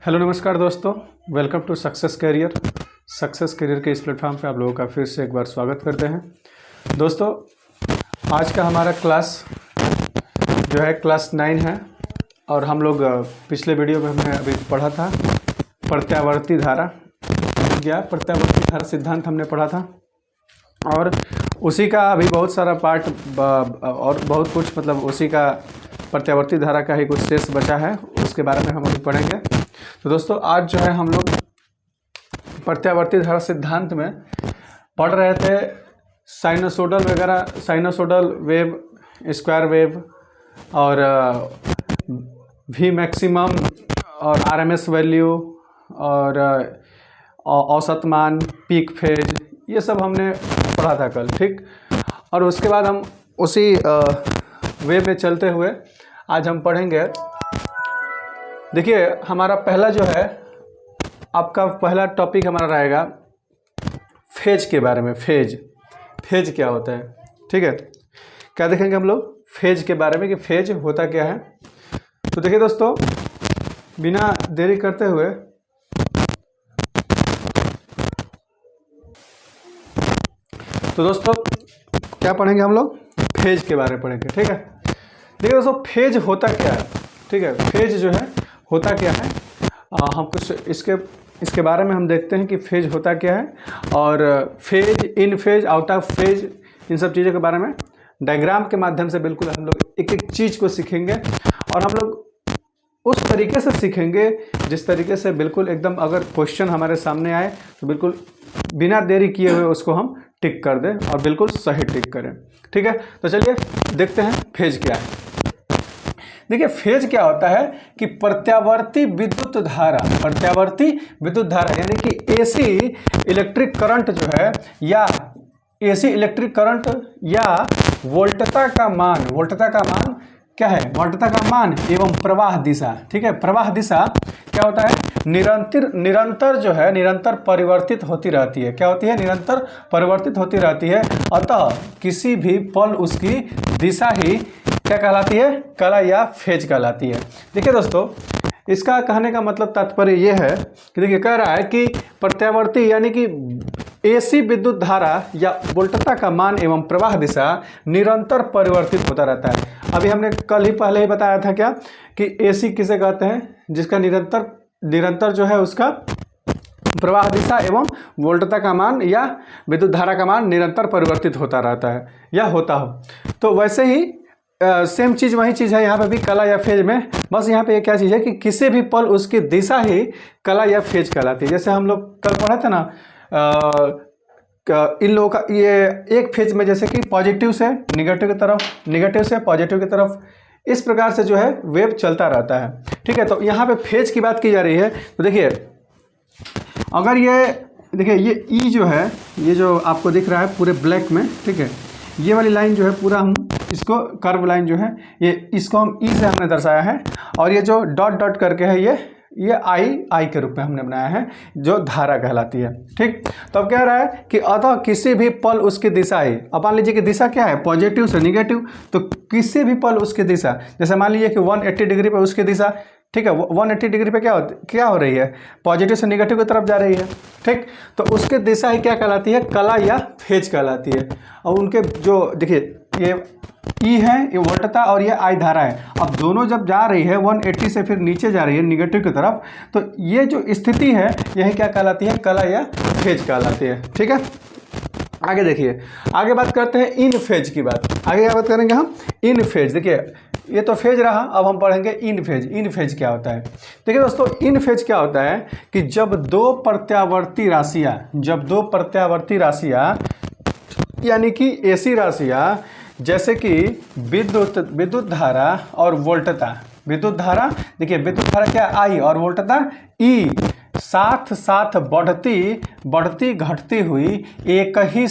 Hello नमस्कार दोस्तों, welcome to success career के इस प्लेटफॉर्म पे आप लोगों का फिर से एक बार स्वागत करते हैं। दोस्तों, आज का हमारा क्लास जो है क्लास 9 है और हम लोग पिछले वीडियो में हमने अभी पढ़ा था प्रत्यावर्ती धारा सिद्धांत हमने पढ़ा था और उसी का अभी बहुत सारा पार्ट और बहुत कुछ मतलब उसी का प्रत्यावर्ती धारा का ही कुछ शेष बचा है, उसके बारे में हम अभी पढ़ेंगे। तो दोस्तों, आज जो है हम लोग प्रत्यावर्ती धारा सिद्धांत में पढ़ रहे थे साइनसोडल वगैरह, साइनसोडल वेव, स्क्वायर वेव और वी मैक्सिमम और आरएमएस वैल्यू और औसत मान, पीक फेज, ये सब हमने पढ़ा था कल, ठीक। और उसके बाद हम उसी वे में चलते हुए आज हम पढ़ेंगे। देखिए, हमारा पहला जो है, आपका पहला टॉपिक हमारा रहेगा फेज के बारे में। फेज क्या होता है, ठीक है। क्या देखेंगे हम लोग फेज के बारे में कि फेज होता क्या है। तो देखिए दोस्तों, बिना देरी करते हुए तो दोस्तों क्या पढ़ेंगे हम लोग, फेज के बारे में पढ़ेंगे, ठीक है। देखिए दोस्तों, फेज होता क्या है, ठीक है। फेज जो है होता क्या है, हम कुछ इसके बारे में हम देखते हैं कि फेज होता क्या है और phase, in phase, out of phase, इन सब चीज़ों के बारे में डायग्राम के माध्यम से बिल्कुल हम लोग एक एक चीज़ को सीखेंगे और हम लोग उस तरीके से सीखेंगे जिस तरीके से बिल्कुल एकदम, अगर क्वेश्चन हमारे सामने आए तो बिल्कुल बिना देरी किए हुए उसको हम टिक कर दें और बिल्कुल सही टिक करें, ठीक है। तो चलिए देखते हैं फेज क्या है। देखिए, फेज क्या होता है कि प्रत्यावर्ती विद्युत धारा यानी कि एसी इलेक्ट्रिक करंट जो है, या एसी इलेक्ट्रिक करंट या वोल्टता का मान क्या है, वोल्टता का मान एवं प्रवाह दिशा, ठीक है। प्रवाह दिशा क्या होता है, निरंतर जो है, निरंतर परिवर्तित होती रहती है। क्या होती है, निरंतर परिवर्तित होती रहती है। अतः किसी भी पल उसकी दिशा ही क्या कहलाती है, कला या फेज कहलाती है। देखिए दोस्तों, इसका कहने का मतलब तात्पर्य यह है कि देखिए, कह रहा है कि प्रत्यावर्ती यानी कि एसी विद्युत धारा या वोल्टता का मान एवं प्रवाह दिशा निरंतर परिवर्तित होता रहता है। अभी हमने पहले ही बताया था क्या कि एसी किसे कहते हैं, जिसका निरंतर जो है उसका प्रवाह दिशा एवं वोल्टता का मान या विद्युत धारा का मान निरंतर परिवर्तित होता रहता है या होता हो। तो वैसे ही सेम चीज़, वही चीज़ है यहाँ पे भी कला या फेज में। बस यहाँ पे क्या चीज़ है कि किसी भी पल उसकी दिशा ही कला या फेज कहलाती है। जैसे हम लोग कल पढ़े थे ना, इन लोगों का ये एक फेज में, जैसे कि पॉजिटिव से निगेटिव की तरफ, निगेटिव से पॉजिटिव की तरफ, इस प्रकार से जो है वेव चलता रहता है, ठीक है। तो यहाँ पे फेज की बात की जा रही है। तो देखिए, अगर ये देखिए, ये ई जो है, ये जो आपको दिख रहा है पूरे ब्लैक में, ठीक है, ये वाली लाइन जो है पूरा हम इसको कर्व लाइन जो है, ये इसको हम ई से हमने दर्शाया है और ये जो डॉट डॉट करके है ये आई के रूप में हमने बनाया है, जो धारा कहलाती है, ठीक। तो अब कह रहा है कि अतः किसी भी पल उसकी दिशा ही, अब मान लीजिए कि दिशा क्या है, पॉजिटिव से निगेटिव, तो किसी भी पल उसकी दिशा, जैसे मान लीजिए कि 180 डिग्री पर उसकी दिशा, ठीक है, 180 डिग्री पे क्या हो रही है, पॉजिटिव से निगेटिव की तरफ जा रही है, ठीक। तो उसकी दिशा ही क्या कहलाती है, कला या फेज कहलाती है। और उनके जो देखिए, ये ई है, ये वोल्टता और ये आई धारा है। अब दोनों जब जा रही है 180 से फिर नीचे जा रही है निगेटिव की तरफ, तो ये जो स्थिति है यही क्या कहलाती है, कला या फेज कहलाती है, ठीक है। आगे देखिए, आगे बात करते हैं इन फेज की बात। आगे क्या बात करेंगे हम, इन फेज। देखिए, ये तो फेज रहा, अब हम पढ़ेंगे इन फेज। इन फेज क्या होता है, देखिए दोस्तों, इन फेज क्या होता है कि जब दो प्रत्यावर्ती राशियाँ यानी कि एसी राशियाँ, जैसे कि विद्युत धारा और वोल्टता, विद्युत धारा, देखिए विद्युत धारा क्या, आई, और वोल्टता ई, साथ साथ बढ़ती घटती हुई एक ही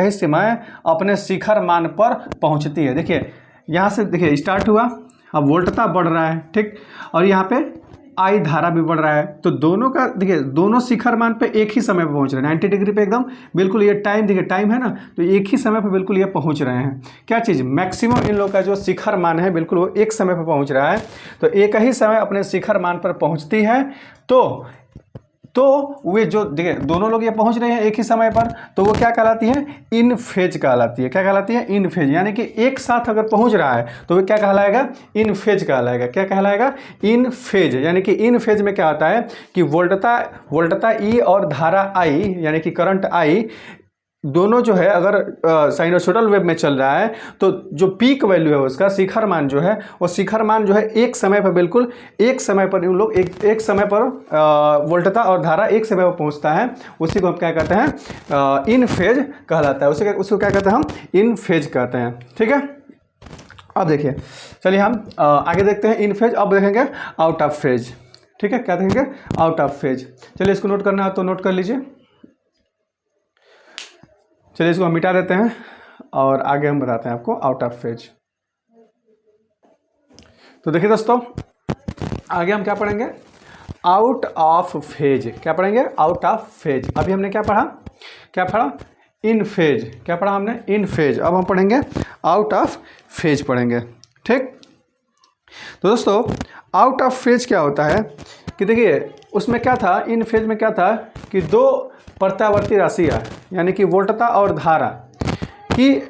समय अपने शिखर मान पर पहुंचती है। देखिए, यहाँ से देखिए स्टार्ट हुआ, अब वोल्टता बढ़ रहा है, ठीक, और यहाँ पे आई धारा भी बढ़ रहा है, तो दोनों का देखिए दोनों शिखर मान पे एक ही समय पे पहुंच रहे हैं 90 डिग्री पे एकदम बिल्कुल। ये टाइम देखिए टाइम है ना, तो एक ही समय पे बिल्कुल ये पहुंच रहे हैं। क्या चीज़, मैक्सिमम इन लोग का जो शिखर मान है बिल्कुल वो एक समय पर पहुंच रहा है। तो एक ही समय अपने शिखर मान पर पहुंचती है, तो वे जो देखिए दोनों लोग ये पहुंच रहे हैं एक ही समय पर, तो वो क्या कहलाती है, इन फेज कहलाती है। क्या कहलाती है, इन फेज। यानी कि एक साथ अगर पहुंच रहा है तो वो क्या कहलाएगा, इन फेज कहलाएगा। क्या कहलाएगा, इन फेज। यानी कि इन फेज में क्या होता है कि वोल्टता ई और धारा आई यानी कि करंट आई दोनों जो है अगर साइनोसॉइडल वेव में चल रहा है, तो जो पीक वैल्यू है उसका शिखर मान जो है, वो शिखर मान जो है एक समय पर बिल्कुल एक समय पर उन लोग एक समय पर वोल्टता और धारा एक समय पर पहुंचता है, उसी को हम क्या कहते हैं, इन फेज कहलाता है। उसको क्या कहते हैं हम, इन फेज कहते हैं। ठीक है, अब देखिए चलिए हम आगे देखते हैं इन फेज। अब देखेंगे आउट ऑफ फेज। ठीक है, क्या देखेंगे, आउट ऑफ फेज। चलिए इसको नोट करना है तो नोट कर लीजिए। चलिए इसको हम मिटा देते हैं और आगे हम बताते हैं आपको आउट ऑफ फेज। तो देखिए दोस्तों, आगे हम क्या पढ़ेंगे, आउट ऑफ फेज। क्या पढ़ेंगे, आउट ऑफ फेज। अभी हमने क्या पढ़ा, इन फेज। क्या पढ़ा हमने, इन फेज। अब हम पढ़ेंगे आउट ऑफ फेज पढ़ेंगे। ठीक, तो दोस्तों आउट ऑफ फेज क्या होता है कि देखिए उसमें क्या था, इन फेज में क्या था कि दो प्रत्यावर्ती राशियाँ यानी कि वोल्टता और धारा कि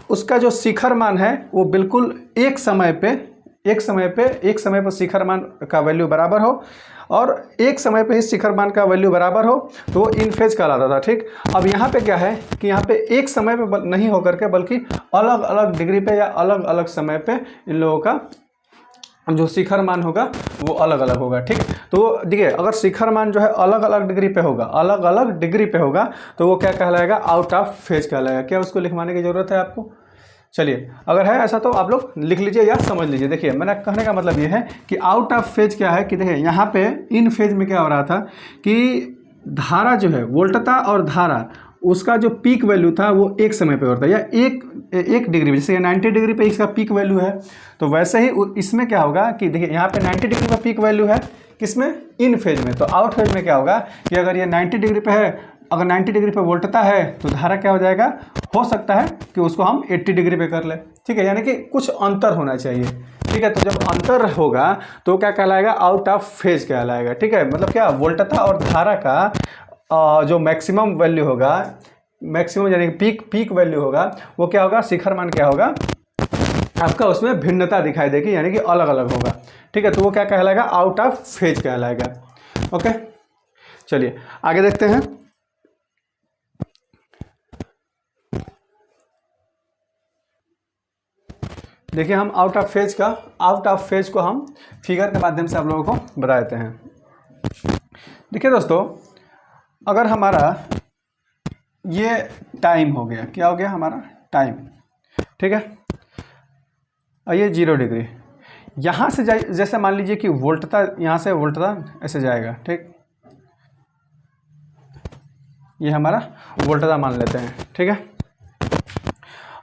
उसका जो शिखर मान है वो बिल्कुल एक समय पर शिखर मान का वैल्यू बराबर हो और एक समय पे ही शिखर मान का वैल्यू बराबर हो, तो वो इन फेज कहलाता था। ठीक, अब यहाँ पे क्या है कि यहाँ पे एक समय पे नहीं होकर के बल्कि अलग अलग डिग्री पे या अलग अलग समय पे इन लोगों का जो शिखर मान होगा वो अलग अलग होगा। ठीक, तो देखिए अगर शिखर मान जो है अलग अलग डिग्री पे होगा तो वो क्या कहलाएगा, आउट ऑफ फेज कहलाएगा। क्या उसको लिखवाने की ज़रूरत है आपको, चलिए अगर है ऐसा तो आप लोग लिख लीजिए या समझ लीजिए। देखिए मैंने कहने का मतलब ये है कि आउट ऑफ फेज क्या है कि देखिए यहाँ पे इन फेज में क्या हो रहा था कि धारा जो है वोल्टता और धारा उसका जो पीक वैल्यू था वो एक समय पे होता है या एक डिग्री पे, जैसे 90 डिग्री पे इसका पीक वैल्यू है, तो वैसे ही इसमें क्या होगा कि देखिए यहाँ पे 90 डिग्री पर पीक वैल्यू है, किसमें, इन फेज में। तो आउट फेज में क्या होगा कि अगर ये 90 डिग्री पे है, अगर 90 डिग्री पे वोल्टता है तो धारा क्या हो जाएगा, हो सकता है कि उसको हम 80 डिग्री पे कर ले। ठीक है, यानी कि कुछ अंतर होना चाहिए। ठीक है, तो जब अंतर होगा तो क्या कहलाएगा, आउट ऑफ फेज कहलाएगा। ठीक है, मतलब क्या, वोल्टता और धारा का जो मैक्सिमम वैल्यू होगा, मैक्सिमम यानी कि पीक वैल्यू होगा, वो क्या होगा, शिखर मान क्या होगा आपका, उसमें भिन्नता दिखाई देगी यानी कि अलग अलग होगा। ठीक है, तो वो क्या कहलाएगा, आउट ऑफ फेज कहलाएगा। ओके, चलिए आगे देखते हैं। देखिए हम आउट ऑफ फेज को हम फिगर के माध्यम से आप लोगों को बता देते हैं। देखिए दोस्तों, अगर हमारा ये टाइम हो गया, क्या हो गया हमारा टाइम, ठीक है, और ये 0 डिग्री, यहाँ से जैसे मान लीजिए कि वोल्टता, यहाँ से वोल्टता ऐसे जाएगा। ठीक, ये हमारा वोल्टता मान लेते हैं। ठीक है,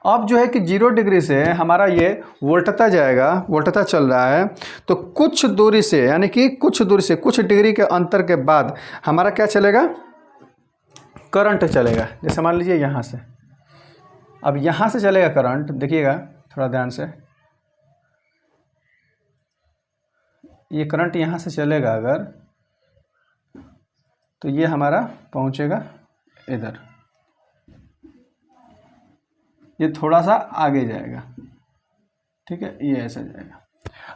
अब जो है कि 0 डिग्री से हमारा ये वोल्टता जाएगा, वोल्टता चल रहा है, तो कुछ दूरी से यानी कि कुछ डिग्री के अंतर के बाद हमारा क्या चलेगा, करंट चलेगा। जैसे मान लीजिए यहाँ से, अब यहाँ से चलेगा करंट, देखिएगा थोड़ा ध्यान से, ये करंट यहाँ से चलेगा अगर, तो ये हमारा पहुँचेगा इधर, ये थोड़ा सा आगे जाएगा। ठीक है, ये ऐसा जाएगा।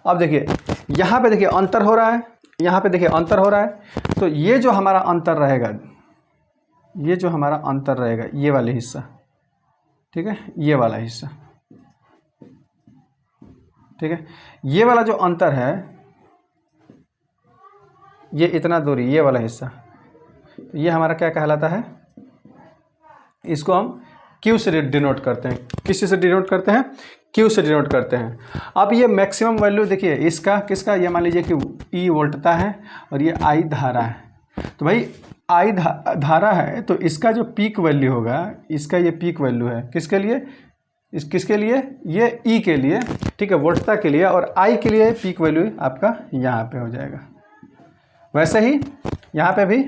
अब देखिए यहाँ पे देखिए अंतर हो रहा है, यहाँ पे देखिए अंतर हो रहा है, तो ये जो हमारा अंतर रहेगा, ये जो हमारा अंतर रहेगा, ये वाले हिस्सा, ठीक है, ये वाला हिस्सा, ठीक है, ये वाला जो अंतर है, ये इतना दूरी, ये वाला हिस्सा, तो ये हमारा क्या कहलाता है, इसको हम Q से डिनोट करते हैं। किस से डिनोट करते हैं, Q से डिनोट करते हैं। अब ये मैक्सिमम वैल्यू देखिए इसका, किसका, ये मान लीजिए कि E वोल्टता है और ये I धारा है। तो भाई I धारा है, तो इसका जो पीक वैल्यू होगा, इसका ये पीक वैल्यू है किसके लिए, किसके लिए, ये E के लिए, ठीक है, वोल्टता के लिए, और I के लिए पीक वैल्यू आपका यहाँ पे हो जाएगा। वैसे ही यहाँ पे भी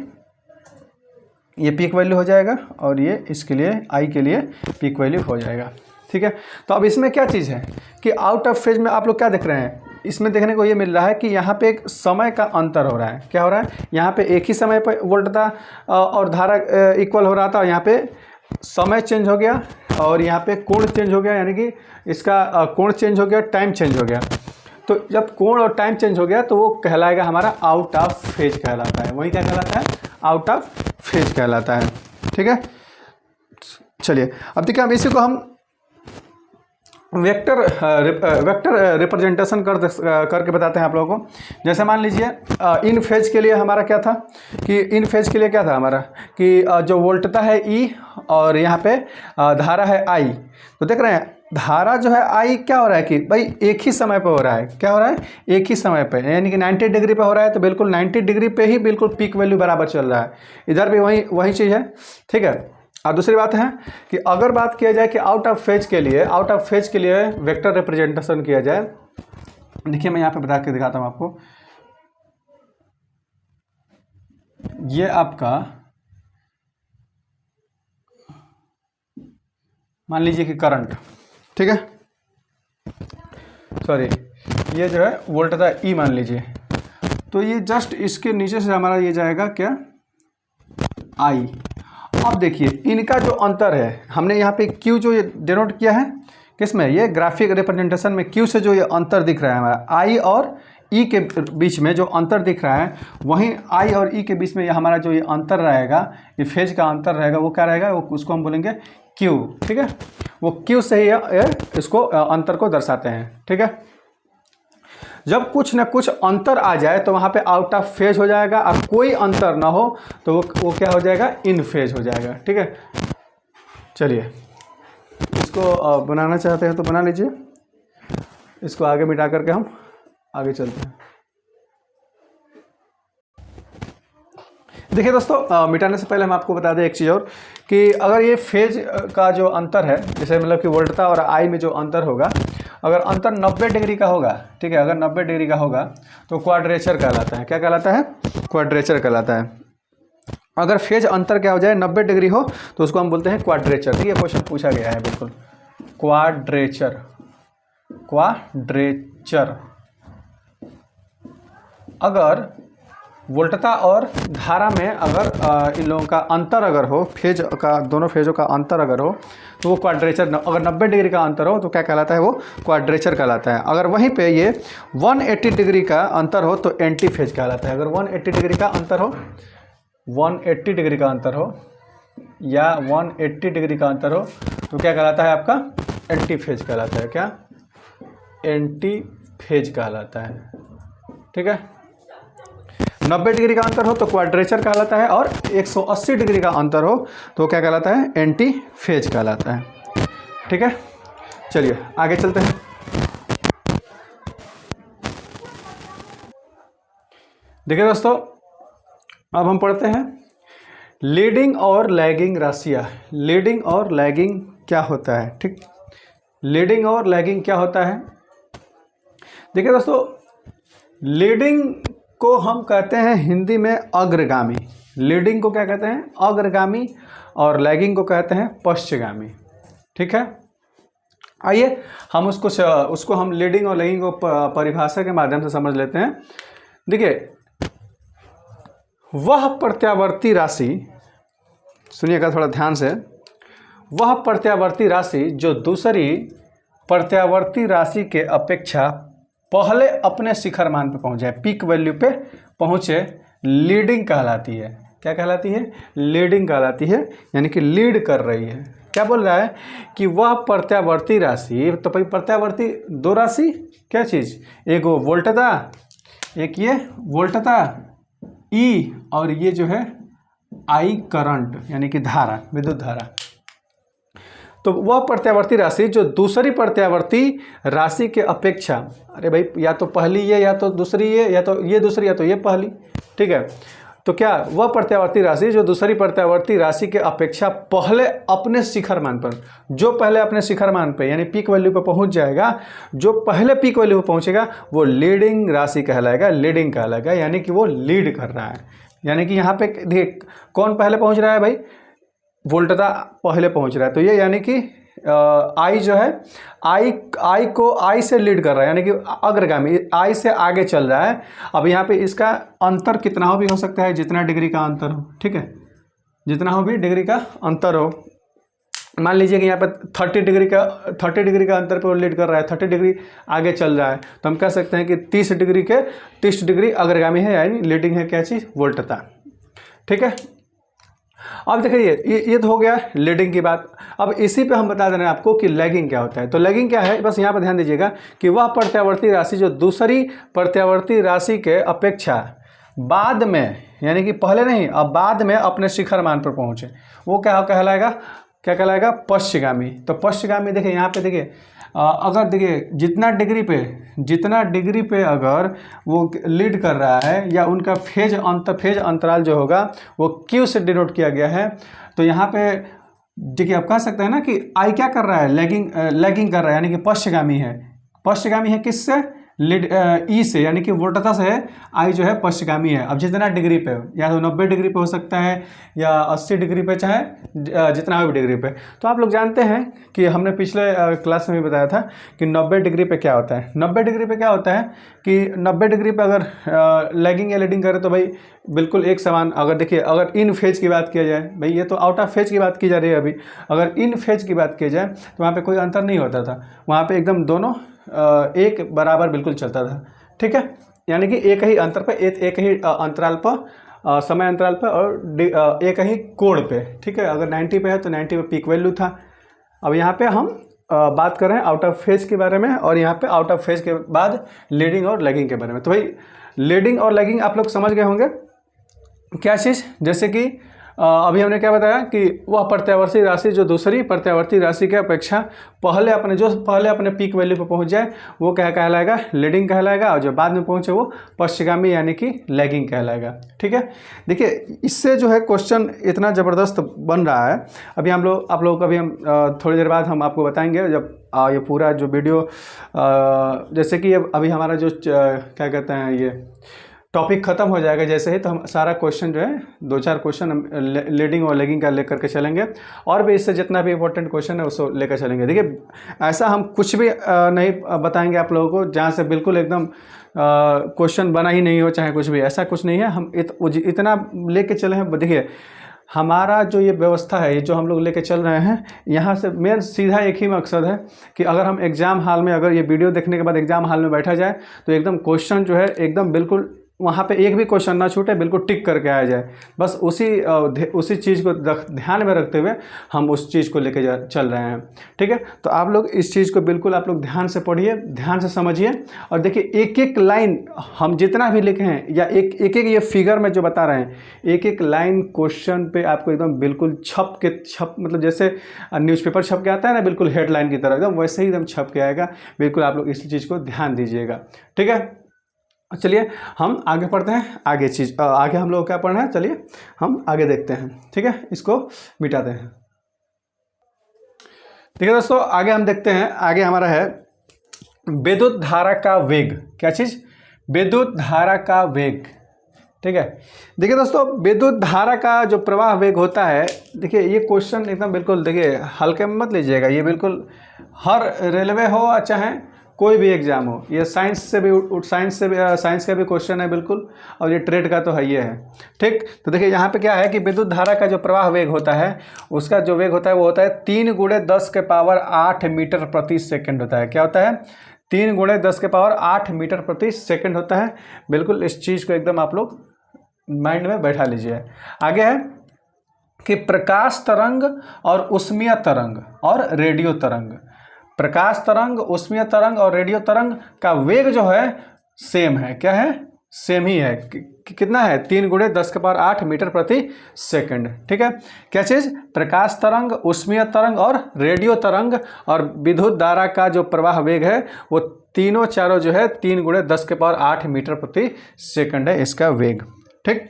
ये पीक वैल्यू हो जाएगा और ये इसके लिए आई के लिए पीक वैल्यू हो जाएगा। ठीक है, तो अब इसमें क्या चीज़ है कि आउट ऑफ फेज में आप लोग क्या देख रहे हैं, इसमें देखने को ये मिल रहा है कि यहाँ पे एक समय का अंतर हो रहा है। क्या हो रहा है, यहाँ पे एक ही समय पर वोल्ट था और धारा इक्वल हो रहा था, और यहाँ पे समय चेंज हो गया और यहाँ पे कोण चेंज हो गया, यानी कि इसका कोण चेंज हो गया, टाइम चेंज हो गया। तो जब कोण और टाइम चेंज हो गया तो वो कहलाएगा हमारा आउट ऑफ फेज कहलाता है। वही क्या कहलाता है, आउट ऑफ फेज कहलाता है। ठीक है, चलिए अब देखिए हम इसी को हम वेक्टर रिप्रेजेंटेशन करके बताते हैं आप लोगों को। जैसे मान लीजिए इन फेज के लिए हमारा क्या था कि इन फेज के लिए क्या था हमारा कि जो वोल्टता है ई और यहाँ पे धारा है आई। तो देख रहे हैं धारा जो है आई क्या हो रहा है कि भाई एक ही समय पे हो रहा है। क्या हो रहा है, एक ही समय पे, यानी कि 90 डिग्री पे हो रहा है, तो बिल्कुल 90 डिग्री पे ही बिल्कुल पीक वैल्यू बराबर चल रहा है। इधर भी वही चीज़ है। ठीक है, और दूसरी बात है कि अगर बात किया जाए कि आउट ऑफ फेज के लिए वेक्टर रिप्रेजेंटेशन किया जाए, देखिए मैं यहाँ पे बता के दिखाता हूँ आपको। ये आपका मान लीजिए कि करंट, ठीक है, सॉरी ये जो है वोल्ट था ई मान लीजिए, तो ये जस्ट इसके नीचे से हमारा ये जाएगा क्या, आई। अब देखिए इनका जो अंतर है, हमने यहाँ पे क्यू जो ये डिनोट किया है किसमें, ये ग्राफिक रिप्रेजेंटेशन में क्यू से जो ये अंतर दिख रहा है हमारा आई और ई के बीच में जो अंतर दिख रहा है, वहीं आई और ई के बीच में ये हमारा जो ये अंतर रहेगा, ये फेज का अंतर रहेगा, वो क्या रहेगा, वो उसको हम बोलेंगे क्यू। ठीक है, वो क्यू से ही इसको अंतर को दर्शाते हैं। ठीक है, जब कुछ ना कुछ अंतर आ जाए तो वहाँ पे आउट ऑफ फेज हो जाएगा, और कोई अंतर ना हो तो वो क्या हो जाएगा, इन फेज हो जाएगा। ठीक है, चलिए इसको बनाना चाहते हैं तो बना लीजिए, इसको आगे मिटा करके हम आगे चलते हैं। देखिए दोस्तों, मिटाने से पहले हम आपको बता दें एक चीज़ और, कि अगर ये फेज का जो अंतर है, जैसे मतलब कि वोल्टता और आई में जो अंतर होगा, अगर अंतर 90 डिग्री का होगा, ठीक है, अगर 90 डिग्री का होगा तो क्वाड्रेचर कहलाता है। क्या कहलाता है, क्वाड्रेचर कहलाता है। अगर फेज अंतर क्या हो जाए, 90 डिग्री हो, तो उसको हम बोलते हैं क्वाड्रेचर। ठीक है, क्वेश्चन पूछा गया है बिल्कुल, क्वाड्रेचर। अगर वोल्टता और धारा में अगर इन लोगों का अंतर अगर हो, फेज का, दोनों फेजों का अंतर अगर हो, तो वो क्वाड्रेचर, अगर 90 डिग्री का अंतर हो तो क्या कहलाता है, वो क्वाड्रेचर कहलाता है। अगर वहीं पे ये 180 डिग्री का अंतर हो तो एंटी फेज कहलाता है। अगर 180 डिग्री का अंतर हो, 180 डिग्री का अंतर हो या 180 डिग्री का अंतर हो तो क्या कहलाता है, आपका एंटी फेज कहलाता है। क्या, एंटी फेज कहलाता है। ठीक है, 90 डिग्री का अंतर हो तो क्वाड्रेचर कहलाता है, और 180 डिग्री का अंतर हो तो क्या कहलाता है, एंटी फेज कहलाता है। ठीक है, चलिए आगे चलते हैं। देखिए दोस्तों, अब हम पढ़ते हैं लीडिंग और लैगिंग राशियाँ। लीडिंग और लैगिंग क्या होता है, ठीक, लीडिंग और लैगिंग क्या होता है। देखिए दोस्तों, लीडिंग को हम कहते हैं हिंदी में अग्रगामी। लीडिंग को क्या कहते हैं, अग्रगामी, और लैगिंग को कहते हैं पश्चगामी। ठीक है, आइए हम उसको हम लीडिंग और लैगिंग को परिभाषा के माध्यम से समझ लेते हैं। देखिए, वह प्रत्यावर्ती राशि, सुनिएगा थोड़ा ध्यान से, वह प्रत्यावर्ती राशि जो दूसरी प्रत्यावर्ती राशि के अपेक्षा पहले अपने शिखर मान पे पहुंच जाए, पीक वैल्यू पे पहुंचे, लीडिंग कहलाती है। क्या कहलाती है, लीडिंग कहलाती है, यानी कि लीड कर रही है। क्या बोल रहा है कि वह प्रत्यावर्ती राशि, तो भाई प्रत्यावर्ती दो राशि, क्या चीज़, एक वो वोल्टता, एक ये वोल्टता ई, और ये जो है आई करंट, यानी कि धारा, विद्युत धारा। तो वह प्रत्यावर्ती राशि जो दूसरी प्रत्यावर्ती राशि के अपेक्षा, अरे भाई या तो पहली ये या तो दूसरी ये, या तो ये दूसरी या तो ये पहली, ठीक है, तो क्या वह प्रत्यावर्ती राशि जो दूसरी प्रत्यावर्ती राशि के अपेक्षा पहले अपने शिखर मान पर, जो पहले अपने शिखर मान पर यानी पीक वैल्यू पर पहुंच जाएगा, जो पहले पीक वैल्यू पर पहुंचेगा वो लीडिंग राशि कहलाएगा, लीडिंग कहलाएगा, यानी कि वो लीड कर रहा है। यानी कि यहाँ पे देखिए कौन पहले पहुंच रहा है भाई, वोल्टता पहले पहुंच रहा है, तो ये यानी कि आई जो है आई से लीड कर रहा है, यानी कि अग्रगामी, आई से आगे चल रहा है। अब यहाँ पे इसका अंतर कितना हो भी हो सकता है, जितना डिग्री का अंतर हो, ठीक है, जितना हो भी डिग्री का अंतर हो। मान लीजिए कि यहाँ पे 30 डिग्री का अंतर पर लीड कर रहा है, 30 डिग्री आगे चल रहा है, तो हम कह सकते हैं कि 30 डिग्री अग्रगामी है, यानी लीडिंग है क्या चीज़, वोल्टता। ठीक है, अब देखिए ये तो हो गया लीडिंग की बात। अब इसी पे हम बता दे रहे हैं आपको कि लैगिंग क्या होता है। तो लैगिंग क्या है, बस यहाँ पर ध्यान दीजिएगा कि वह प्रत्यावर्ती राशि जो दूसरी प्रत्यावर्ती राशि के अपेक्षा बाद में, यानी कि पहले नहीं अब बाद में अपने शिखर मान पर पहुँचे, वो क्या कहलाएगा, क्या कहलाएगा, पश्चिगामी। तो पश्चिगामी देखिए यहाँ पे देखिए अगर देखिए जितना डिग्री पे अगर वो लीड कर रहा है या उनका फेज अंतराल जो होगा वो क्यू से डिनोट किया गया है, तो यहाँ पे देखिए आप कह सकते हैं ना कि आई क्या कर रहा है, लैगिंग कर रहा है, यानी कि पश्चिगामी है किससे, लीड ई से, यानी कि वोल्टता से आई जो है पश्चिगामी है। अब जितना डिग्री पे, या तो 90 डिग्री पे हो सकता है या 80 डिग्री पे, चाहे जितना भी डिग्री पे। तो आप लोग जानते हैं कि हमने पिछले क्लास में भी बताया था कि 90 डिग्री पे क्या होता है। 90 डिग्री पे क्या होता है कि 90 डिग्री पे अगर लैगिंग या लीडिंग करे तो भाई बिल्कुल एक समान। अगर देखिए अगर इन फेज की बात किया जाए, भाई ये तो आउट ऑफ फेज की बात की जा रही है अभी, अगर इन फेज की बात की जाए तो वहाँ पर कोई अंतर नहीं होता था, वहाँ पर एकदम दोनों एक बराबर बिल्कुल चलता था। ठीक है, यानी कि एक ही अंतर पे, एक ही अंतराल पर, समय अंतराल पर, और एक ही कोण पे। ठीक है, अगर 90 पे है तो 90 पे पीक वैल्यू था। अब यहाँ पे हम बात कर रहे हैं आउट ऑफ फेज के बारे में, और यहाँ पे आउट ऑफ फेज के बाद लीडिंग और लैगिंग के बारे में। तो भाई लीडिंग और लैगिंग आप लोग समझ गए होंगे क्या चीज़। जैसे कि अभी हमने क्या बताया कि वह प्रत्यावर्ती राशि जो दूसरी प्रत्यावर्ती राशि के अपेक्षा पहले अपने पीक वैल्यू पर पहुंच जाए वो क्या कहलाएगा, लीडिंग कहलाएगा, और जो बाद में पहुंचे वो पश्चिगामी यानी कि लैगिंग कहलाएगा। ठीक है, देखिए इससे जो है क्वेश्चन इतना ज़बरदस्त बन रहा है। अभी आप लोग अभी हम थोड़ी देर बाद हम आपको बताएंगे, जब ये पूरा जो वीडियो जैसे कि अभी हमारा जो क्या कहते हैं ये टॉपिक ख़त्म हो जाएगा जैसे ही, तो हम सारा क्वेश्चन जो है 2-4 क्वेश्चन हम लीडिंग और लैगिंग का लेकर के चलेंगे, और भी इससे जितना भी इंपॉर्टेंट क्वेश्चन है उसको लेकर चलेंगे। देखिए ऐसा हम कुछ भी नहीं बताएंगे आप लोगों को जहाँ से बिल्कुल एकदम क्वेश्चन बना ही नहीं हो, चाहे कुछ भी, ऐसा कुछ नहीं है। हम इतना लेके चले हैं। देखिए हमारा जो ये व्यवस्था है, ये जो हम लोग लेके चल रहे हैं, यहाँ से मेन सीधा एक ही मकसद है कि अगर हम एग्ज़ाम हॉल में, अगर ये वीडियो देखने के बाद एग्ज़ाम हॉल में बैठा जाए तो एकदम क्वेश्चन जो है एकदम बिल्कुल वहाँ पे एक भी क्वेश्चन ना छूटे, बिल्कुल टिक करके आया जाए। बस उसी चीज़ को ध्यान में रखते हुए हम उस चीज़ को लेके चल रहे हैं। ठीक है, तो आप लोग इस चीज़ को बिल्कुल आप लोग ध्यान से पढ़िए, ध्यान से समझिए, और देखिए एक एक लाइन हम जितना भी लिखे हैं या एक ये फिगर में जो बता रहे हैं, एक एक लाइन क्वेश्चन पे आपको एकदम बिल्कुल छप मतलब जैसे न्यूज़पेपर छप के आता है ना, बिल्कुल हेडलाइन की तरह एकदम वैसे ही एकदम छप के आएगा। बिल्कुल आप लोग इस चीज़ को ध्यान दीजिएगा। ठीक है, चलिए हम आगे पढ़ते हैं। आगे हम लोग क्या पढ़ना है, चलिए हम आगे देखते हैं। ठीक है, इसको मिटाते हैं। ठीक है दोस्तों, आगे हम देखते हैं। आगे हमारा है विद्युत धारा का वेग। क्या चीज़, विद्युत धारा का वेग। ठीक है, देखिए दोस्तों विद्युत धारा का जो प्रवाह वेग होता है, देखिए ये क्वेश्चन एकदम बिल्कुल देखिए हल्के में मत लीजिएगा। ये बिल्कुल हर रेलवे हो चाहे कोई भी एग्जाम हो, ये साइंस का भी क्वेश्चन है बिल्कुल, और ये ट्रेड का तो है ये है। ठीक, तो देखिए यहाँ पे क्या है कि विद्युत धारा का जो प्रवाह वेग होता है, उसका जो वेग होता है वो होता है 3 × 10⁸ मीटर प्रति सेकंड होता है। क्या होता है, 3 × 10⁸ मीटर प्रति सेकंड होता है। बिल्कुल इस चीज़ को एकदम आप लोग माइंड में बैठा लीजिए। आगे है कि प्रकाश तरंग और ऊष्मीय तरंग और रेडियो तरंग, प्रकाश तरंग, ऊष्मीय तरंग और रेडियो तरंग का वेग जो है सेम है। क्या है, सेम ही है। कितना है, 3 × 10⁸ मीटर प्रति सेकंड। ठीक है, क्या चीज़, प्रकाश तरंग, ऊष्मीय तरंग और रेडियो तरंग और विद्युत धारा का जो प्रवाह वेग है वो तीनों चारों जो है 3 × 10⁸ मीटर प्रति सेकंड है इसका वेग। ठीक,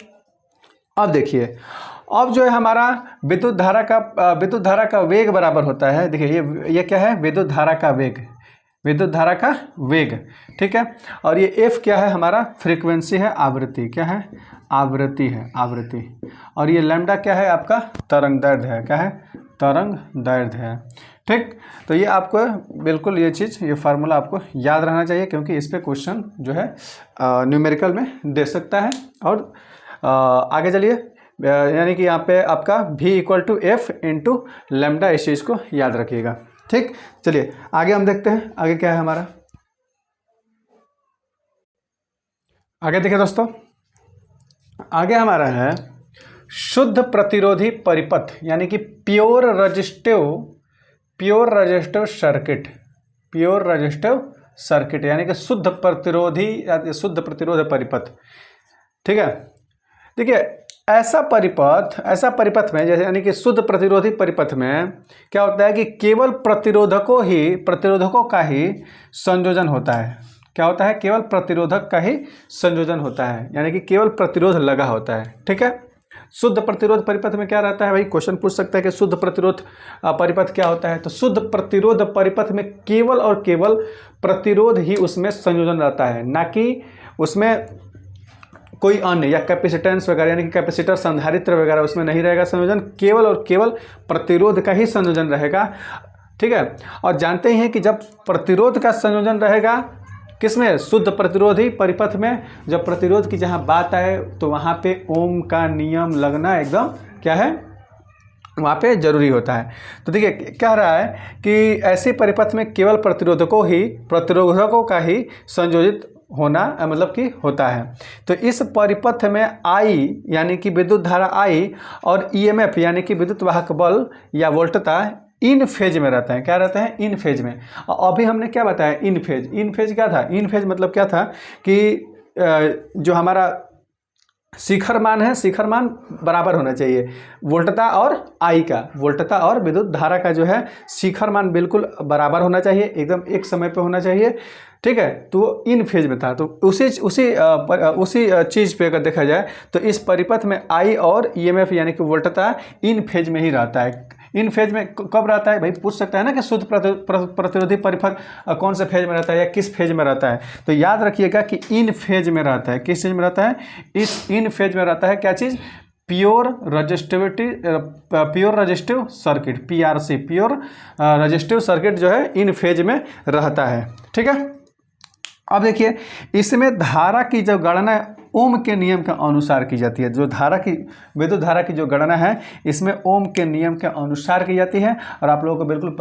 अब देखिए, अब जो है हमारा विद्युत धारा का वेग बराबर होता है, देखिए ये क्या है, विद्युत धारा का वेग, विद्युत धारा का वेग, ठीक है। और ये एफ क्या है, हमारा फ्रीक्वेंसी है, आवृत्ति क्या है, आवृत्ति है, आवृत्ति। और ये लैम्डा क्या है, आपका तरंग दैर्ध्य है, क्या है, तरंग दैर्ध्य है, ठीक। तो ये आपको बिल्कुल ये चीज़, ये फार्मूला आपको याद रहना चाहिए, क्योंकि इस पे क्वेश्चन जो है न्यूमेरिकल में दे सकता है। और आगे चलिए, यानी कि यहाँ पे आपका v equal to F into lambda, इस चीज़ को याद रखिएगा, ठीक। चलिए आगे हम देखते हैं, आगे क्या है हमारा। आगे देखिए दोस्तों, आगे हमारा है शुद्ध प्रतिरोधी परिपथ, यानी कि pure resistive circuit, pure resistive circuit, यानी कि शुद्ध प्रतिरोध परिपथ, ठीक है। देखिए ऐसा परिपथ में, जैसे यानी कि शुद्ध प्रतिरोधी परिपथ में क्या होता है कि केवल प्रतिरोधकों का ही संयोजन होता है। क्या होता है, केवल प्रतिरोधक का ही संयोजन होता है, यानी कि केवल प्रतिरोध लगा होता है, ठीक है। शुद्ध प्रतिरोध परिपथ में क्या रहता है, भाई क्वेश्चन पूछ सकता है कि शुद्ध प्रतिरोध परिपथ क्या होता है। तो शुद्ध प्रतिरोध परिपथ में केवल और केवल प्रतिरोध ही उसमें संयोजन रहता है, ना कि उसमें कोई अन्य या कैपेसिटेंस वगैरह, यानी कि कैपेसिटर, संधारित्र वगैरह उसमें नहीं रहेगा संयोजन, केवल और केवल प्रतिरोध का ही संयोजन रहेगा, ठीक है। और जानते ही हैं कि जब प्रतिरोध का संयोजन रहेगा किसमें, शुद्ध प्रतिरोधी परिपथ में, जब प्रतिरोध की जहाँ बात आए तो वहाँ पे ओम का नियम लगना एकदम क्या है, वहाँ पे जरूरी होता है। तो देखिए कह रहा है कि ऐसे परिपथ में केवल प्रतिरोधकों का ही संयोजित होना मतलब कि होता है। तो इस परिपथ में I यानी कि विद्युत धारा I और EMF यानी कि विद्युत वाहक बल या वोल्टता इन फेज में रहता है। क्या रहता है, इन फेज में। अभी हमने क्या बताया, इन फेज क्या था, इन फेज मतलब क्या था कि जो हमारा शिखर मान है, शिखर मान बराबर होना चाहिए वोल्टता और I का, वोल्टता और विद्युत धारा का जो है शिखर मान बिल्कुल बराबर होना चाहिए, एकदम एक समय पे होना चाहिए, ठीक है। तो इन फेज में था। तो उसी चीज़ पे अगर देखा जाए तो इस परिपथ में I और EMF यानी कि वोल्टता इन फेज में ही रहता है। इन फेज में कब रहता है, भाई पूछ सकता है ना कि शुद्ध प्रतिरोधी परिपथ कौन से फेज में रहता है या किस फेज में रहता है। तो याद रखिएगा कि इन फेज में रहता है। किस चीज में रहता है, इस इन फेज में रहता है। क्या चीज़, pure resistive circuit, PRC, pure resistive circuit जो है इन फेज में रहता है, ठीक है। अब देखिए इसमें धारा की जो गणना ओम के नियम के अनुसार की जाती है। जो विद्युत धारा की जो गणना है इसमें ओम के नियम के अनुसार की जाती है। और आप लोगों को बिल्कुल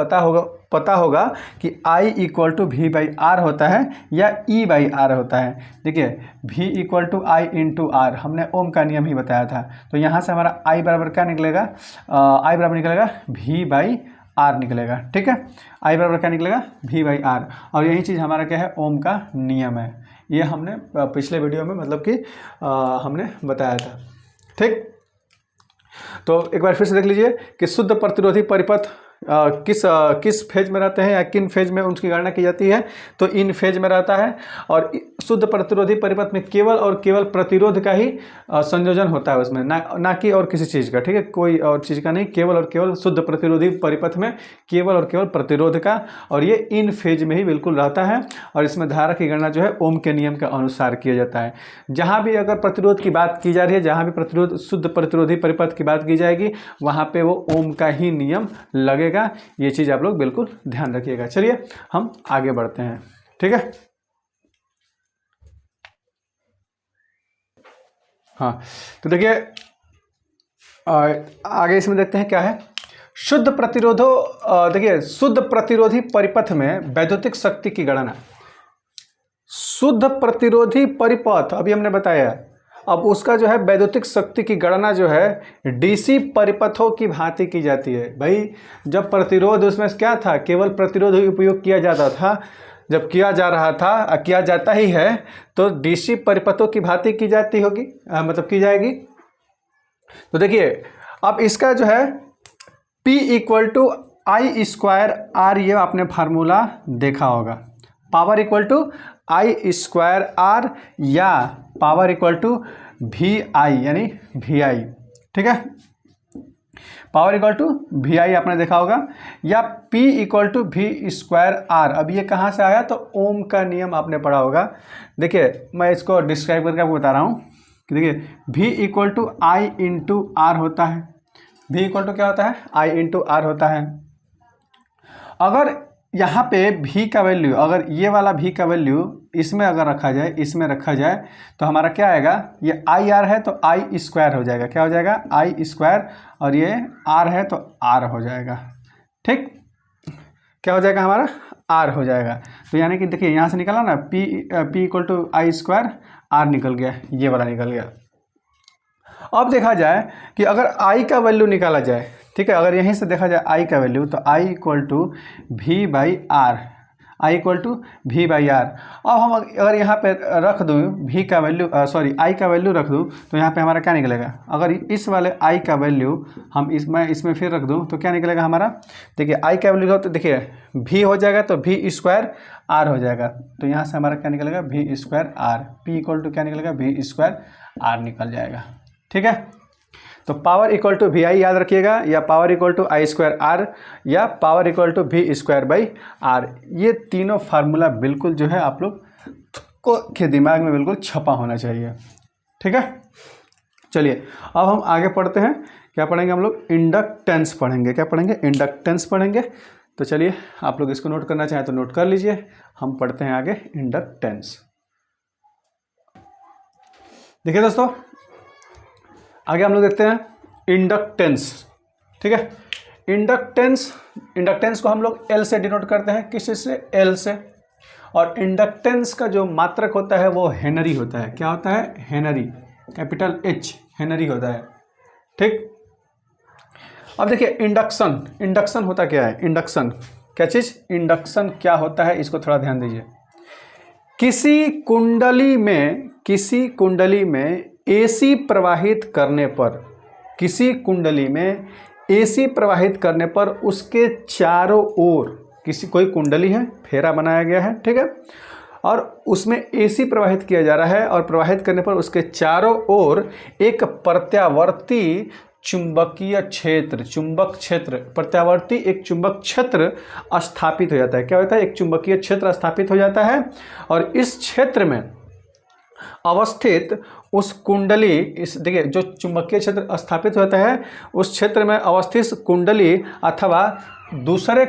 पता होगा कि I इक्वल टू V/R होता है या E/R होता है। देखिए V equal to I into R, हमने ओम का नियम ही बताया था। तो यहाँ से हमारा I बराबर क्या निकलेगा, I बराबर निकलेगा V/R निकलेगा, ठीक है। I बराबर क्या निकलेगा, V/R। और यही चीज़ हमारा क्या है, ओम का नियम है। ये हमने पिछले वीडियो में मतलब कि हमने बताया था, ठीक। तो एक बार फिर से देख लीजिए कि शुद्ध प्रतिरोधी परिपथ किस फेज में रहते हैं या किन फेज में उनकी गणना की जाती है। तो इन फेज में रहता है। और शुद्ध प्रतिरोधी परिपथ में केवल और केवल प्रतिरोध का ही संयोजन होता है उसमें, ना कि और किसी चीज़ का, ठीक है, कोई और चीज़ का नहीं, केवल और केवल शुद्ध प्रतिरोधी परिपथ में केवल और केवल प्रतिरोध का। और ये इन फेज में ही बिल्कुल रहता है। और इसमें धारा की गणना जो है ओम के नियम के अनुसार किया जाता है। जहाँ भी अगर प्रतिरोध की बात की जा रही है, जहाँ भी शुद्ध प्रतिरोधी परिपथ की बात की जाएगी, वहाँ पे वो ओम का ही नियम लगेगा। ये चीज आप लोग बिल्कुल ध्यान रखिएगा। चलिए हम आगे बढ़ते हैं, ठीक है। हाँ तो देखिए आगे इसमें देखते हैं क्या है, शुद्ध देखिए शुद्ध प्रतिरोधी परिपथ में वैद्युतिक शक्ति की गणना। शुद्ध प्रतिरोधी परिपथ अभी हमने बताया, अब उसका जो है वैद्युतिक शक्ति की गणना जो है डीसी परिपथों की भांति की जाती है। भाई जब प्रतिरोध उसमें क्या था, केवल प्रतिरोध ही उपयोग किया जाता था, जब किया जा रहा था, किया जाता ही है, तो डीसी परिपथों की भांति की जाती होगी, मतलब की जाएगी। तो देखिए अब इसका जो है P इक्वल टू I²R, ये आपने फार्मूला देखा होगा। पावर इक्वल टू I²R या power equal to V I यानी वी आई, ठीक है, power equal to V I आपने देखा होगा, या P equal to V square R. अब ये कहाँ से आया, तो ओम का नियम आपने पढ़ा होगा। देखिए मैं इसको डिस्क्राइब करके आपको बता रहा हूँ कि देखिए V equal to I into R होता है। V इक्वल टू क्या होता है, I इंटू आर होता है। अगर यहाँ पे V का वैल्यू, अगर ये वाला V का वैल्यू इसमें अगर रखा जाए, इसमें रखा जाए, तो हमारा क्या आएगा, ये आई आर है तो आई स्क्वायर हो जाएगा, क्या हो जाएगा, आई स्क्वायर, और ये आर है तो आर हो जाएगा, ठीक, क्या हो जाएगा हमारा, आर हो जाएगा। तो यानी कि देखिए यहाँ से निकला ना, P equal to I square, R निकल गया, ये वाला निकल गया। अब देखा जाए कि अगर आई का वैल्यू निकाला जाए, ठीक है, अगर यहीं से देखा जाए आई का वैल्यू, तो I equal to V by R, I equal to V by R. अब हम अगर यहाँ पे रख दूँ वी का वैल्यू, सॉरी आई का वैल्यू रख दूँ, तो यहाँ पे हमारा क्या निकलेगा, अगर इस वाले आई का वैल्यू हम इसमें फिर रख दूँ तो क्या निकलेगा हमारा, देखिए आई का वैल्यू तो देखिए वी हो जाएगा तो वी स्क्वायर आर हो जाएगा, तो यहाँ से हमारा क्या निकलेगा, V square R, P equal to क्या निकलेगा, वी स्क्वायर आर निकल जाएगा, ठीक है। तो power equal to V I याद रखिएगा, या power equal to I square R, या power equal to V square by R. ये तीनों फार्मूला बिल्कुल जो है आप लोग को के दिमाग में बिल्कुल छपा होना चाहिए, ठीक है। चलिए अब हम आगे पढ़ते हैं, क्या पढ़ेंगे हम लोग, इंडक्टेंस पढ़ेंगे, क्या पढ़ेंगे, इंडक्टेंस पढ़ेंगे। तो चलिए आप लोग इसको नोट करना चाहें तो नोट कर लीजिए, हम पढ़ते हैं आगे इंडक्टेंस। देखिए दोस्तों आगे हम लोग देखते हैं इंडक्टेंस, ठीक है। इंडक्टेंस को हम लोग एल से डिनोट करते हैं, किस चीज़ से, एल से। और इंडक्टेंस का जो मात्रक होता है वो हेनरी होता है, क्या होता है, हेनरी, कैपिटल एच, हेनरी होता है, ठीक। अब देखिए इंडक्शन होता क्या है, इंडक्शन क्या चीज़, इंडक्शन क्या होता है, इसको थोड़ा ध्यान दीजिए। किसी कुंडली में एसी प्रवाहित करने पर, किसी कुंडली में एसी प्रवाहित करने पर उसके चारों ओर, कोई कुंडली है, फेरा बनाया गया है, ठीक है, और उसमें एसी प्रवाहित किया जा रहा है, और प्रवाहित करने पर उसके चारों ओर एक प्रत्यावर्ती चुंबकीय क्षेत्र, चुंबक क्षेत्र, प्रत्यावर्ती एक चुंबक क्षेत्र स्थापित हो जाता है। क्या होता है, एक चुंबकीय क्षेत्र स्थापित हो जाता है, और इस क्षेत्र में अवस्थित उस कुंडली, इस देखिए जो चुंबकीय क्षेत्र स्थापित होता है उस क्षेत्र में अवस्थित कुंडली अथवा दूसरे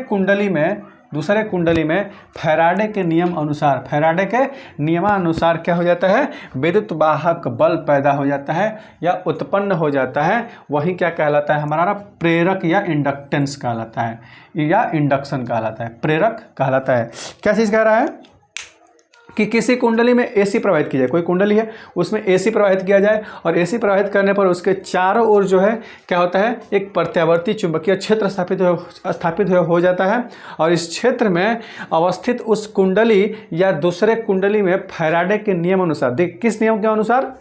कुंडली में फैराडे के नियम अनुसार, फैराडे के नियमानुसार क्या हो जाता है, विद्युत वाहक बल पैदा हो जाता है या उत्पन्न हो जाता है। वही क्या कहलाता है हमारा, प्रेरक या इंडक्टेंस कहलाता है, या इंडक्शन कहलाता है, प्रेरक कहलाता है। क्या चीज़ कह रहा है कि किसी कुंडली में एसी प्रवाहित की जाए, कोई कुंडली है उसमें एसी प्रवाहित किया जाए, और एसी प्रवाहित करने पर उसके चारों ओर जो है क्या होता है, एक प्रत्यावर्ती चुंबकीय क्षेत्र स्थापित हो जाता है, और इस क्षेत्र में अवस्थित उस कुंडली या दूसरे कुंडली में फैराडे के नियम अनुसार, देख किस नियम के अनुसार,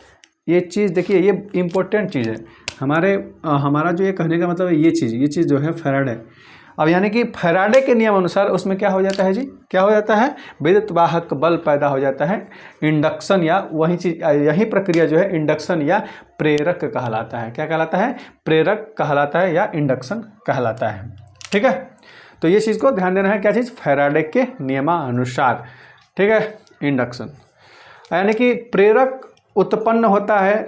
ये चीज़ देखिए ये इंपॉर्टेंट चीज़ है, हमारा जो ये कहने का मतलब है ये चीज़ जो है फैराडे। अब यानी कि फैराडे के नियम अनुसार उसमें क्या हो जाता है जी, क्या हो जाता है, विद्युत वाहक बल पैदा हो जाता है, इंडक्शन, या वही चीज़, यही प्रक्रिया जो है इंडक्शन या प्रेरक कहलाता है। क्या कहलाता है, प्रेरक कहलाता है या इंडक्शन कहलाता है, ठीक है। तो ये चीज़ को ध्यान देना है, क्या चीज़, फैराडे के नियमानुसार, ठीक है, इंडक्शन। यानी कि प्रेरक उत्पन्न होता है,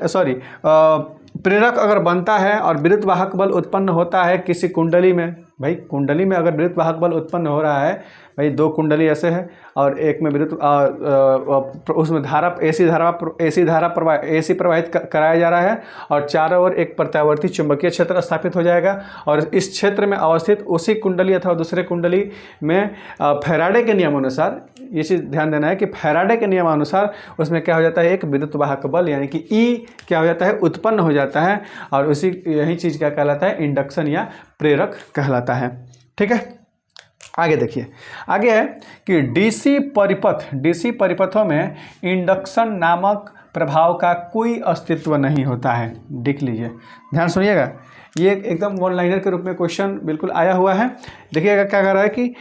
प्रेरक अगर बनता है और विद्युत वाहक बल उत्पन्न होता है किसी कुंडली में, भाई कुंडली में अगर विद्युत वाहक बल उत्पन्न हो रहा है, भाई दो कुंडली ऐसे है और एक में विद्युत उसमें एसी प्रवाहित कराया जा रहा है, और चारों ओर एक प्रत्यावर्ती चुंबकीय क्षेत्र स्थापित हो जाएगा, और इस क्षेत्र में अवस्थित उसी कुंडली अथवा दूसरे कुंडली में फैराडे के नियमानुसार, ये चीज़ ध्यान देना है कि फैराडे के नियमानुसार उसमें क्या हो जाता है, एक विद्युत वाहक बल यानी कि ई क्या हो जाता है, उत्पन्न हो जाता है, और यही चीज़ क्या कहलाता है, इंडक्शन या प्रेरक कहलाता है, ठीक है। आगे देखिए, आगे है कि डीसी परिपथों में इंडक्शन नामक प्रभाव का कोई अस्तित्व नहीं होता है। देख लीजिए, ध्यान सुनिएगा, ये एकदम वन लाइनर के रूप में क्वेश्चन बिल्कुल आया हुआ है। देखिएगा क्या कह रहा है कि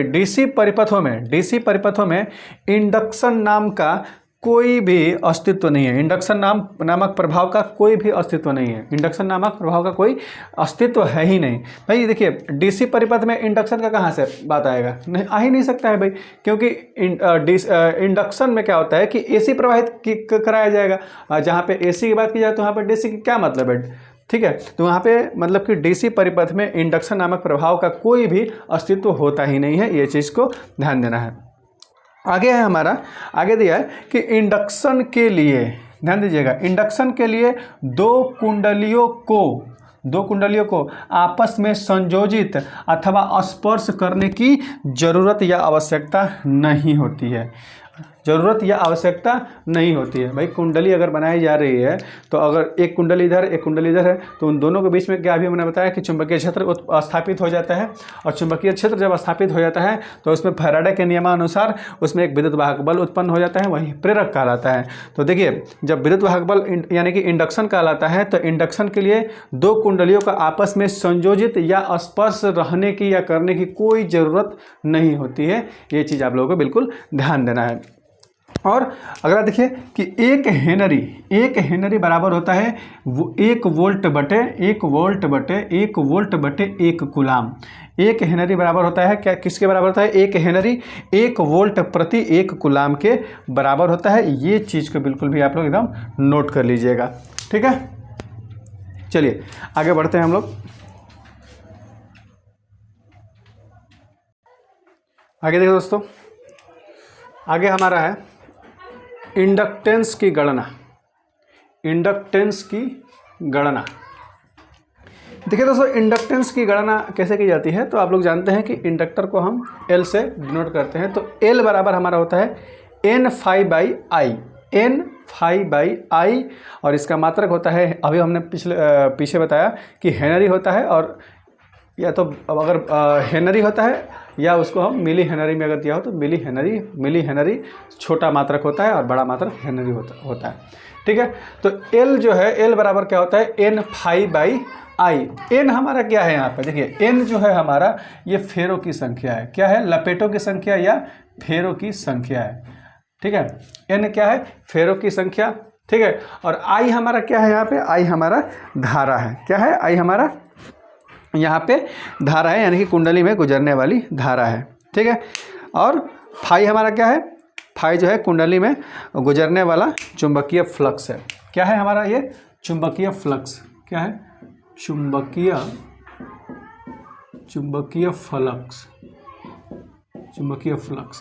डीसी परिपथों में इंडक्शन नाम का कोई भी अस्तित्व नहीं है। इंडक्शन नामक प्रभाव का कोई भी अस्तित्व नहीं है। इंडक्शन नामक प्रभाव का कोई अस्तित्व है ही नहीं भाई। देखिए डीसी परिपथ में इंडक्शन का कहाँ से बात आएगा, नहीं आ ही नहीं सकता है भाई, क्योंकि इंडक्शन में क्या होता है कि एसी प्रवाहित कराया जाएगा। जहाँ पे एसी की बात की जाए तो वहाँ पर डीसी की क्या मतलब है, ठीक है। तो वहाँ पे मतलब कि डीसी परिपथ में इंडक्शन नामक प्रभाव का कोई भी अस्तित्व होता ही नहीं है, ये चीज़ को ध्यान देना है। आगे है हमारा, आगे दिया है कि इंडक्शन के लिए, ध्यान दीजिएगा, इंडक्शन के लिए दो कुंडलियों को आपस में संयोजित अथवा स्पर्श करने की जरूरत या आवश्यकता नहीं होती है। ज़रूरत या आवश्यकता नहीं होती है भाई। कुंडली अगर बनाई जा रही है तो अगर एक कुंडली इधर एक कुंडली इधर है तो उन दोनों के बीच में क्या अभी मैंने बताया कि चुंबकीय क्षेत्र स्थापित हो जाता है। और चुंबकीय क्षेत्र जब स्थापित हो जाता है तो उसमें फैराडे के नियमानुसार उसमें एक विद्युत वाहक बल उत्पन्न हो जाता है, वही प्रेरक कहलाता है। तो देखिए जब विद्युत वाहक बल यानी कि इंडक्शन कहलाता है तो इंडक्शन के लिए दो कुंडलियों का आपस में संयोजित या स्पर्श रहने की या करने की कोई ज़रूरत नहीं होती है। ये चीज़ आप लोगों को बिल्कुल ध्यान देना है। और अगला देखिए कि एक हेनरी बराबर होता है वो 1 वोल्ट बटे 1 कूलाम। 1 हेनरी बराबर होता है क्या, किसके बराबर होता है? 1 हेनरी 1 वोल्ट प्रति 1 कूलाम के बराबर होता है। ये चीज़ को बिल्कुल भी आप लोग एकदम नोट कर लीजिएगा, ठीक है। चलिए आगे बढ़ते हैं हम लोग। आगे देखो दोस्तों, आगे हमारा है इंडक्टेंस की गणना। देखिए दोस्तों, इंडक्टेंस की गणना कैसे की जाती है, तो आप लोग जानते हैं कि इंडक्टर को हम L से डिनोट करते हैं। तो L बराबर हमारा होता है N फाई बाई आई, और इसका मात्रक होता है, अभी हमने पीछे बताया कि हेनरी होता है, और या तो अगर हेनरी होता है या उसको हम मिली हेनरी में अगर दिया हो तो मिली हेनरी छोटा मात्रक होता है और बड़ा मात्रक हेनरी होता है, ठीक है। तो L जो है, L बराबर क्या होता है? N phi by I. N हमारा क्या है यहाँ पे? देखिए N जो है हमारा ये फेरों की संख्या है। क्या है? लपेटों की संख्या या फेरों की संख्या है, ठीक है। N क्या है? फेरों की संख्या, ठीक है। और I हमारा क्या है यहाँ पे? I हमारा धारा है। क्या है? I हमारा यहाँ पे धारा है, यानी कि कुंडली में गुजरने वाली धारा है, ठीक है। और फाई हमारा क्या है? फाई जो है कुंडली में गुजरने वाला चुंबकीय फ्लक्स है। क्या है हमारा ये? चुंबकीय फ्लक्स। क्या है? चुंबकीय फ्लक्स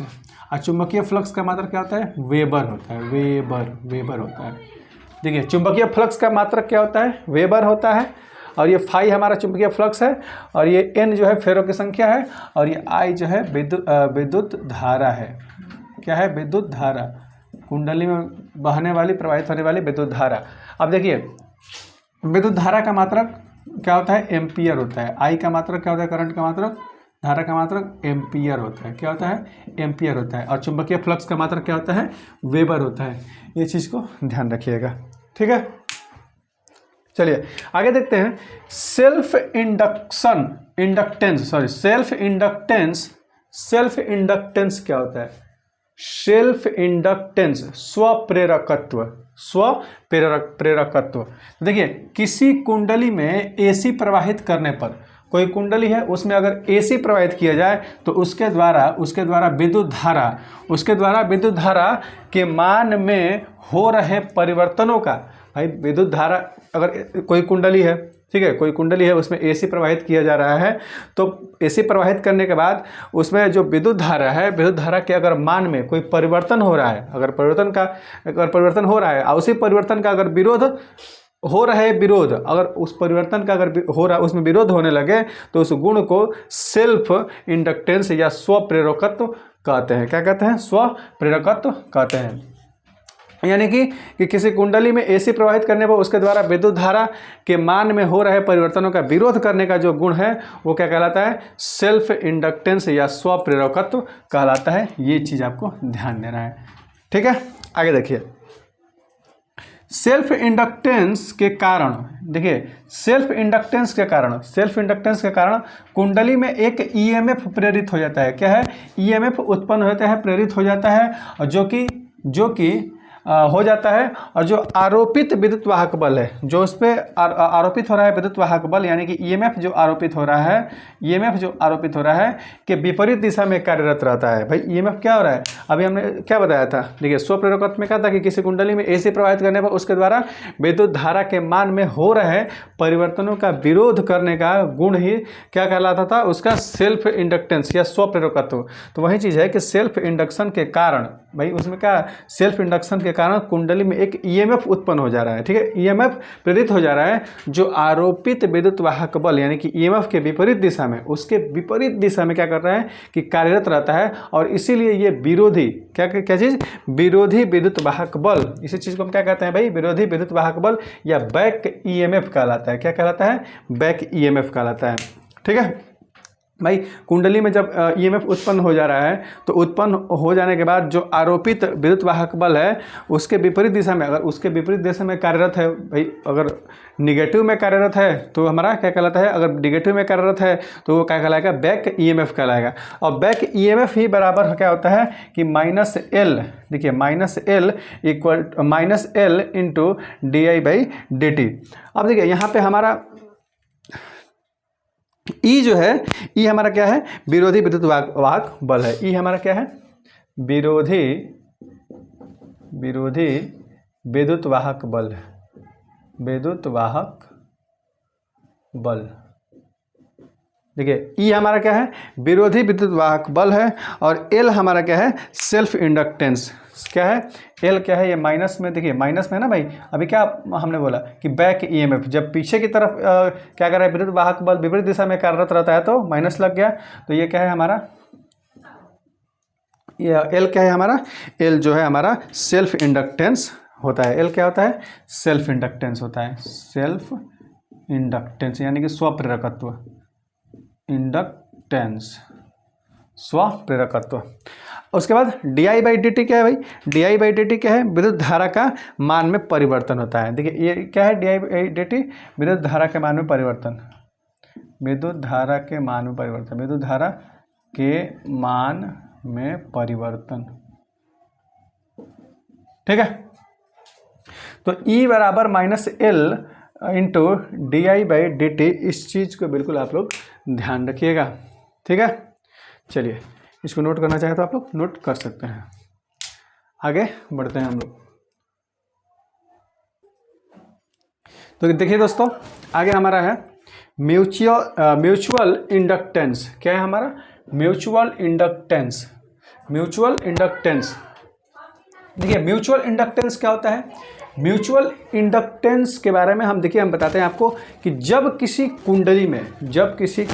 है। और चुंबकीय फ्लक्स का मात्रक क्या होता है? वेबर होता है। वेबर होता है। देखिए चुंबकीय फ्लक्स का मात्रक क्या होता है? वेबर होता है। और ये फाई हमारा चुंबकीय फ्लक्स है, और ये N जो है फेरों की संख्या है, और ये I जो है विद्युत धारा है। क्या है? विद्युत धारा, कुंडली में बहने वाली, प्रवाहित होने वाली विद्युत धारा। अब देखिए विद्युत धारा का मात्रक क्या होता है? एम्पियर होता है। I का मात्रक क्या होता है? करंट का मात्रक, धारा का मात्रक एम्पियर होता है। क्या होता है? एम्पियर होता है। और चुंबकीय फ्लक्स का मात्रक क्या होता है? वेबर होता है। ये चीज़ को ध्यान रखिएगा, ठीक है। चलिए आगे देखते हैं। सेल्फ इंडक्टेंस क्या होता है? सेल्फ इंडक्टेंस प्रेरकत्व। देखिए किसी कुंडली में एसी प्रवाहित करने पर, कोई कुंडली है उसमें अगर एसी प्रवाहित किया जाए तो उसके द्वारा विद्युत धारा के मान में हो रहे परिवर्तनों का, भाई विद्युत धारा अगर कोई कुंडली है, ठीक है, कोई कुंडली है उसमें एसी प्रवाहित किया जा रहा है, तो एसी प्रवाहित करने के बाद उसमें जो विद्युत धारा है, विद्युत धारा के अगर मान में कोई परिवर्तन हो रहा है, अगर परिवर्तन हो रहा है और उसी परिवर्तन का अगर विरोध हो रहा है, अगर उस परिवर्तन का अगर हो रहा है उसमें विरोध होने लगे तो उस गुण को सेल्फ इंडक्टेंस या स्वप्रेरकत्व कहते हैं। क्या कहते हैं? स्वप्रेरकत्व कहते हैं। यानी कि किसी कुंडली में एसी प्रवाहित करने पर उसके द्वारा विद्युत धारा के मान में हो रहे परिवर्तनों का विरोध करने का जो गुण है वो क्या कहलाता है? सेल्फ इंडक्टेंस या स्वप्रेरकत्व कहलाता है। ये चीज़ आपको ध्यान देना है, ठीक है। आगे देखिए, सेल्फ इंडक्टेंस के कारण, देखिए सेल्फ इंडक्टेंस के कारण कुंडली में एक ईएमएफ प्रेरित हो जाता है। क्या है? ईएमएफ उत्पन्न होता है, प्रेरित हो जाता है, और जो कि हो जाता है। और जो आरोपित विद्युत वाहक बल है, जो उस पर आरोपित हो रहा है विद्युत वाहक बल, यानी कि ईएमएफ जो आरोपित हो रहा है, ईएमएफ जो आरोपित हो रहा है कि विपरीत दिशा में कार्यरत रहता है। भाई ईएमएफ क्या हो रहा है, अभी हमने क्या बताया था, देखिए स्वप्रेरकत्व में क्या था कि किसी कुंडली में एसी प्रवाहित करने पर उसके द्वारा विद्युत धारा के मान में हो रहे परिवर्तनों का विरोध करने का गुण ही क्या कहलाता था, उसका सेल्फ इंडक्टेंस या स्वप्रेरकत्व। तो वही चीज़ है कि सेल्फ इंडक्शन के कारण, भाई उसमें क्या, सेल्फ इंडक्शन के कारण कुंडली में एक ईएमएफ उत्पन्न हो जा रहा है, ठीक है, ईएमएफ प्रेरित हो जा रहा है, जो आरोपित विद्युत वाहक बल यानी कि ईएमएफ के विपरीत दिशा में, उसके विपरीत दिशा में क्या कर रहा है कि कार्यरत रहता है। और इसीलिए ये विरोधी क्या चीज़, विरोधी विद्युत वाहक बल, इसी चीज़ को हम क्या कहते हैं भाई, विरोधी विद्युत वाहक बल या बैक ईएमएफ कहलाता है। क्या कहलाता है, बैक ईएमएफ कहलाता है, ठीक है। भाई कुंडली में जब ईएमएफ उत्पन्न हो जा रहा है, तो उत्पन्न हो जाने के बाद जो आरोपित विद्युत वाहक बल है उसके विपरीत दिशा में, अगर उसके विपरीत दिशा में कार्यरत है, भाई अगर निगेटिव में कार्यरत है तो हमारा क्या कहलाता है, अगर निगेटिव में कार्यरत है तो वो क्या कहलाएगा, बैक ईएमएफ कहलाएगा। और बैक ईएमएफ ही बराबर क्या होता है कि -L, देखिए -L equal -L into di/dt। अब देखिए यहाँ पे हमारा ई जो है, ई हमारा क्या है, विरोधी विद्युत वाहक बल है। ई हमारा क्या है, विरोधी विद्युत वाहक बल, विद्युत वाहक बल। देखिए ई हमारा क्या है, विरोधी विद्युत वाहक बल है। और एल हमारा क्या है, सेल्फ इंडक्टेंस। क्या है, एल क्या है, ये माइनस में, देखिए माइनस में ना भाई, अभी क्या हमने बोला कि बैक ईएमएफ जब पीछे की तरफ क्या कर रहा है, विद्युत वाहक बल विपरीत दिशा में कार्यरत रहता है तो माइनस लग गया। तो ये क्या है हमारा, ये एल क्या है हमारा, एल जो है हमारा सेल्फ इंडक्टेंस होता है। एल क्या होता है, सेल्फ इंडक्टेंस होता है, सेल्फ इंडक्टेंस यानी कि स्वप्रेरकत्व, इंडक्टेंस स्वप्रेरकत्व। उसके बाद di/dt क्या है भाई, di/dt क्या है, विद्युत धारा का मान में परिवर्तन होता है। देखिए ये क्या है, di/dt विद्युत धारा के मान में परिवर्तन, विद्युत धारा के मान में परिवर्तन, विद्युत धारा के मान में परिवर्तन, ठीक है। तो E बराबर -L इंटू di/dt, इस चीज़ को बिल्कुल आप लोग ध्यान रखिएगा, ठीक है। चलिए इसको नोट करना चाहे तो आप लोग नोट कर सकते हैं। आगे बढ़ते हैं हम लोग। तो देखिए दोस्तों, आगे हमारा है म्यूचुअल इंडक्टेंस। क्या है हमारा, म्यूचुअल इंडक्टेंस, म्यूचुअल इंडक्टेंस। देखिए म्यूचुअल इंडक्टेंस क्या होता है, म्यूचुअल इंडक्टेंस के बारे में हम देखिए हम बताते हैं आपको कि जब किसी कुंडली में जब किसी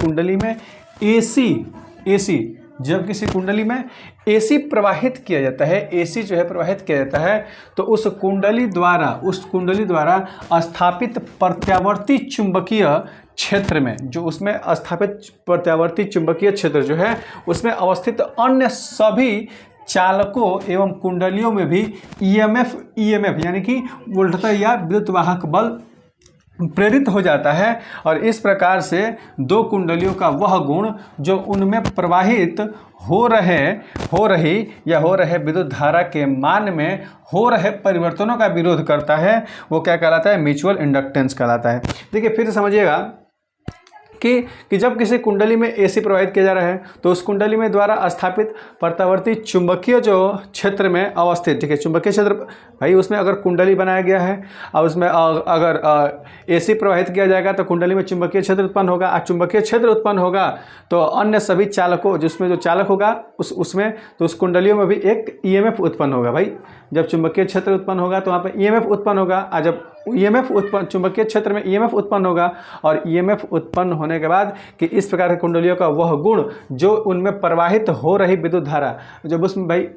कुंडली में एसी प्रवाहित किया जाता है, एसी जो है प्रवाहित किया जाता है, तो उस कुंडली द्वारा स्थापित प्रत्यावर्ती चुंबकीय क्षेत्र में, जो उसमें स्थापित प्रत्यावर्ती चुंबकीय क्षेत्र जो है उसमें अवस्थित अन्य सभी चालकों एवं कुंडलियों में भी ईएमएफ यानी कि वोल्टता या विद्युत वाहक बल प्रेरित हो जाता है। और इस प्रकार से दो कुंडलियों का वह गुण जो उनमें प्रवाहित हो रहे विद्युत धारा के मान में हो रहे परिवर्तनों का विरोध करता है, वो क्या कहलाता है, म्यूचुअल इंडक्टेंस कहलाता है। देखिए फिर से समझिएगा कि जब किसी कुंडली में एसी प्रवाहित किया जा रहा है तो उस कुंडली में द्वारा स्थापित प्रत्यावर्ती चुंबकीय जो क्षेत्र में अवस्थित, ठीक है, चुंबकीय क्षेत्र भाई उसमें अगर कुंडली बनाया गया है और उसमें अगर एसी प्रवाहित किया जाएगा तो कुंडली में चुंबकीय क्षेत्र उत्पन्न होगा। और चुंबकीय क्षेत्र उत्पन्न होगा तो अन्य सभी चालकों, जिसमें जो चालक होगा उसमें तो उस कुंडलियों में भी एक ईएमएफ उत्पन्न होगा। भाई जब चुंबकीय क्षेत्र उत्पन्न होगा तो वहाँ पर ईएमएफ उत्पन्न होगा। और जब ईएमएफ उत्पन्न, चुंबकीय क्षेत्र में ईएमएफ उत्पन्न होगा और ईएमएफ उत्पन्न होने के बाद कि इस प्रकार के कुंडलियों का वह गुण जो उनमें प्रवाहित हो रही विद्युत धारा, जब उसमें भाई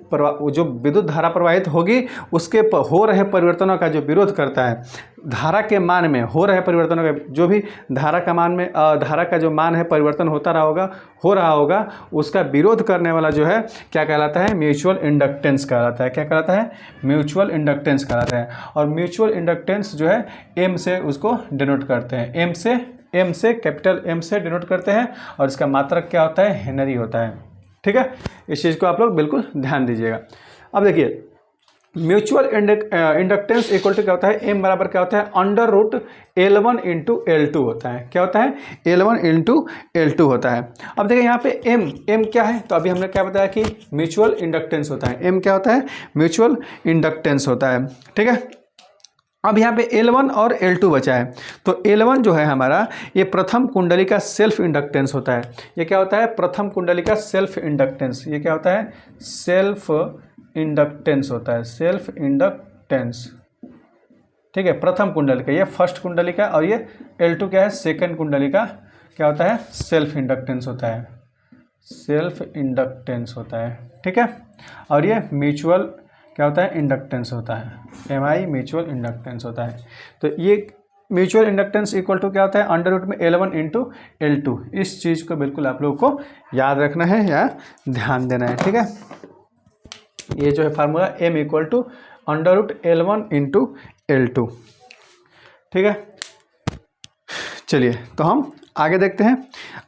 जो विद्युत धारा प्रवाहित होगी उसके हो रहे परिवर्तनों का जो विरोध करता है, धारा के मान में हो रहे परिवर्तनों का, जो भी धारा का मान में धारा का जो मान है परिवर्तन हो रहा होगा उसका विरोध करने वाला जो है क्या कहलाता है, म्यूचुअल इंडक्टेंस कहलाता है। क्या कहलाता है, म्यूचुअल इंडक्टेंस कहलाता है। और म्यूचुअल इंडक्टेंस जो है एम से उसको डिनोट करते हैं, एम से कैपिटल एम से डिनोट करते हैं और इसका मात्रक क्या होता है, हेनरी होता है। ठीक है, इस चीज़ को आप लोग बिल्कुल ध्यान दीजिएगा। अब देखिए म्यूचुअल इंडक्टेंस इक्वल टू क्या होता है, एम बराबर क्या होता है, under root L1 into L2 होता है। क्या होता है, L1 इंटू L2 होता है। अब देखिए यहाँ पे एम क्या है, तो अभी हमने क्या बताया कि म्यूचुअल इंडक्टेंस होता है। एम क्या होता है, म्यूचुअल इंडक्टेंस होता है। ठीक है, अब यहाँ पे L1 और L2 बचा है, तो L1 जो है हमारा, ये प्रथम कुंडली का सेल्फ इंडक्टेंस होता है। ये क्या होता है, प्रथम कुंडली का सेल्फ इंडक्टेंस। ये क्या होता है, सेल्फ इंडक्टेंस होता है, सेल्फ इंडक्टेंस। ठीक है, प्रथम कुंडली का, ये फर्स्ट कुंडली का, और ये L2 क्या है, सेकंड कुंडली का क्या होता है, सेल्फ इंडक्टेंस होता है, सेल्फ इंडक्टेंस होता है। ठीक है, और ये म्यूचुअल क्या होता है, इंडक्टेंस होता है, MI म्यूचुअल इंडक्टेंस होता है। तो ये म्यूचुअल इंडक्टेंस इक्वल टू क्या होता है, अंडर रूट में L1 इंटू L2। इस चीज़ को बिल्कुल आप लोगों को याद रखना है या ध्यान देना है। ठीक है, ये जो है formula M equal to under root L1 into L2। ठीक है, चलिए तो हम आगे देखते हैं।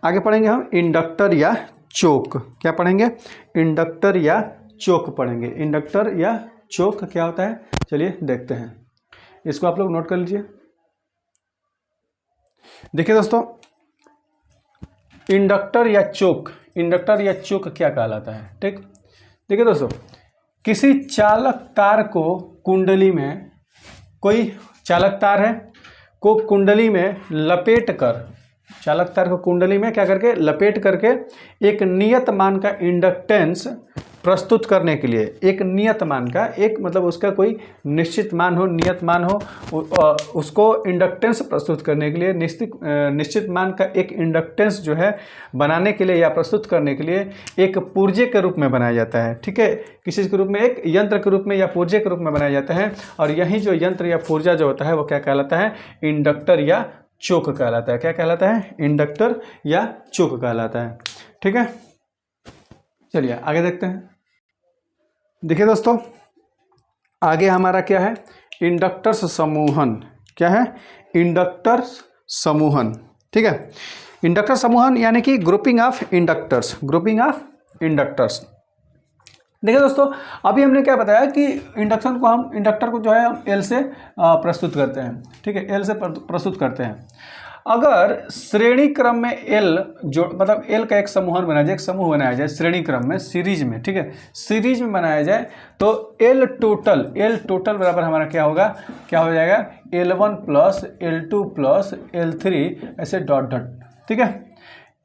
आगे पढ़ेंगे हम इंडक्टर या चोक। क्या पढ़ेंगे, इंडक्टर या चोक पढ़ेंगे। इंडक्टर या चोक क्या होता है, चलिए देखते हैं। इसको आप लोग नोट कर लीजिए। देखिए दोस्तों, इंडक्टर या चोक, इंडक्टर या चोक क्या कहलाता है। ठीक, देखिए दोस्तों, किसी चालक तार को कुंडली में, कोई चालक तार है को कुंडली में लपेट कर, चालक तार को कुंडली में क्या करके, लपेट करके एक नियत मान का इंडक्टेंस प्रस्तुत करने के लिए, एक नियत मान का, एक मतलब उसका कोई निश्चित मान हो, नियत मान हो, उसको इंडक्टेंस प्रस्तुत करने के लिए निश्चित मान का एक इंडक्टेंस जो है बनाने के लिए या प्रस्तुत करने के लिए एक पुर्जे के रूप में बनाया जाता है। ठीक है, किसी के रूप में, एक यंत्र के रूप में या पुर्जे के रूप में बनाया जाता है। और यही जो यंत्र या पुर्जा जो होता है वो क्या कहलाता है, इंडक्टर या चोक कहलाता है। क्या कहलाता है, इंडक्टर या चोक कहलाता है। ठीक है, चलिए आगे देखते हैं। देखिए दोस्तों, आगे हमारा क्या है, इंडक्टर्स समूहन। क्या है, इंडक्टर्स समूहन। ठीक है, इंडक्टर समूहन यानी कि grouping of inductors, grouping of inductors. देखिए दोस्तों, अभी हमने क्या बताया कि इंडक्शन को हम, इंडक्टर को जो है हम L से प्रस्तुत करते हैं। ठीक है, L से प्रस्तुत करते हैं। अगर श्रेणी क्रम में L जो मतलब L का एक समूहन बनाया जाए, एक समूह बनाया जाए श्रेणी क्रम में, सीरीज में। ठीक है, सीरीज में बनाया जाए तो L टोटल बराबर हमारा क्या होगा, क्या हो जाएगा, L1 plus L2 plus L3 ऐसे डॉट डॉट। ठीक है,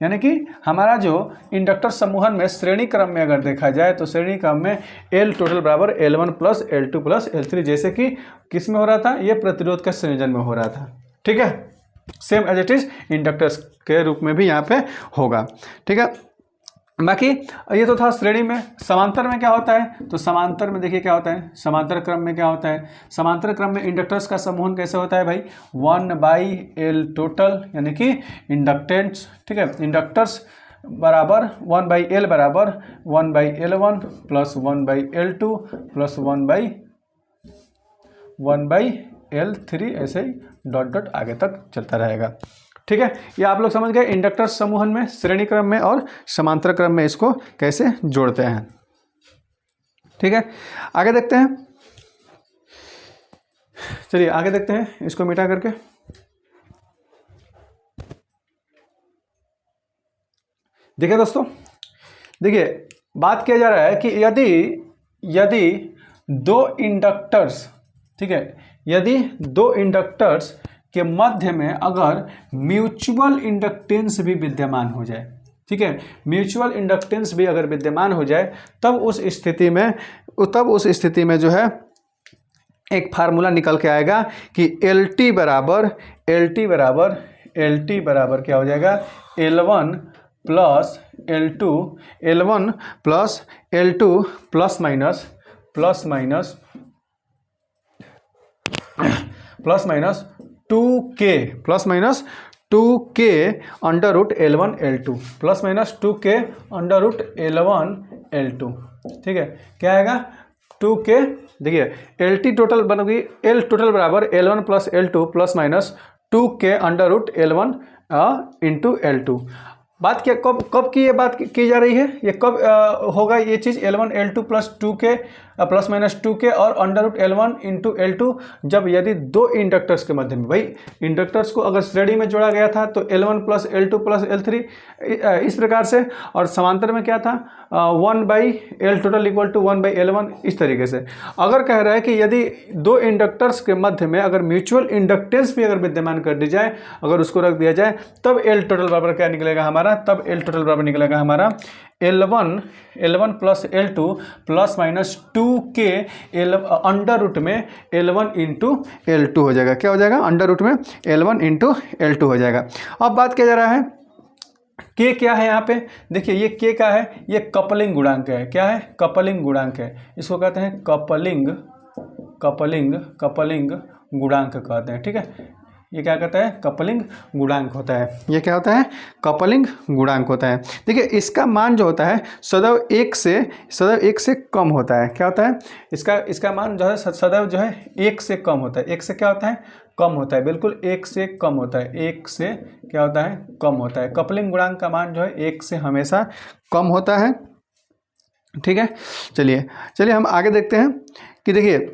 यानी कि हमारा जो इंडक्टर समूहन में श्रेणी क्रम में अगर देखा जाए तो श्रेणी क्रम में L टोटल बराबर L1 plus L2 plus L3, जैसे कि किस में हो रहा था, ये प्रतिरोध के संयोजन में हो रहा था। ठीक है, same as it is inductors के रूप में भी यहाँ पे होगा। ठीक है, बाकी ये तो था श्रेणी में। समांतर में क्या होता है, तो समांतर में देखिए क्या होता है, समांतर क्रम में क्या होता है, समांतर क्रम में इंडक्टर्स का समूहन कैसे होता है भाई, 1/L टोटल, यानी कि इंडक्टेंट्स। ठीक है, इंडक्टर्स बराबर 1/L बराबर 1/L1 plus 1/L2 plus 1/L3, ऐसे ही डॉट डॉट आगे तक चलता रहेगा। ठीक है, ये आप लोग समझ गए इंडक्टर समूहन में, श्रेणी क्रम में और समांतर क्रम में इसको कैसे जोड़ते हैं। ठीक है, आगे देखते हैं। चलिए आगे देखते हैं इसको मिटा करके। देखिए दोस्तों, देखिए बात किया जा रहा है कि यदि दो इंडक्टर्स, ठीक है, यदि दो इंडक्टर्स के मध्य में अगर म्यूचुअल इंडक्टेंस भी विद्यमान हो जाए, ठीक है, म्यूचुअल इंडक्टेंस भी अगर विद्यमान हो जाए, तब उस स्थिति में जो है एक फार्मूला निकल के आएगा कि LT बराबर क्या हो जाएगा, L1 plus L2 plus minus 2K under root L1 L2 plus minus 2K under root L1 L2। ठीक है, क्या आएगा, 2K। देखिए LT टोटल बनोगी, L टोटल बराबर L1 plus L2 plus minus 2K under root L1 into L2। बात क्या कब की ये बात की जा रही है, ये कब होगा ये चीज़, L1 L2 plus 2K plus minus 2k और under root L1 into L2 जब यदि दो इंडक्टर्स के मध्य में, भाई इंडक्टर्स को अगर श्रेणी में जोड़ा गया था तो L1 plus L2 plus L3 इस प्रकार से, और समांतर में क्या था 1/L total equal to 1/L1 इस तरीके से। अगर कह रहा है कि यदि दो इंडक्टर्स के मध्य में अगर म्यूचुअल इंडक्टेंस भी अगर विद्यमान कर दी जाए, अगर उसको रख दिया जाए, तब L टोटल बराबर क्या निकलेगा हमारा, तब L टोटल बराबर निकलेगा हमारा L1 plus L2 plus minus 2k under root में L1 इंटू L2 हो जाएगा। क्या हो जाएगा, अंडर रूट में L1 इंटू L2 हो जाएगा। अब बात किया जा रहा है K क्या है यहाँ पे, देखिए ये K का है, ये कपलिंग गुणांक है। क्या है, कपलिंग गुणांक है। इसको कहते हैं कपलिंग गुणांक कहते हैं। ठीक है, ये क्या कहता है, कपलिंग गुणांक होता है। ये क्या होता है, कपलिंग गुणांक होता है। देखिए इसका मान जो होता है सदैव एक से कम होता है। क्या होता है, इसका मान जो है सदैव जो है एक से कम होता है। एक से क्या होता है, कम होता है, बिल्कुल एक से कम होता है। एक से क्या होता है, कम होता है। कपलिंग गुणांक का मान जो है एक से हमेशा कम होता है। ठीक है, चलिए हम आगे देखते हैं कि देखिए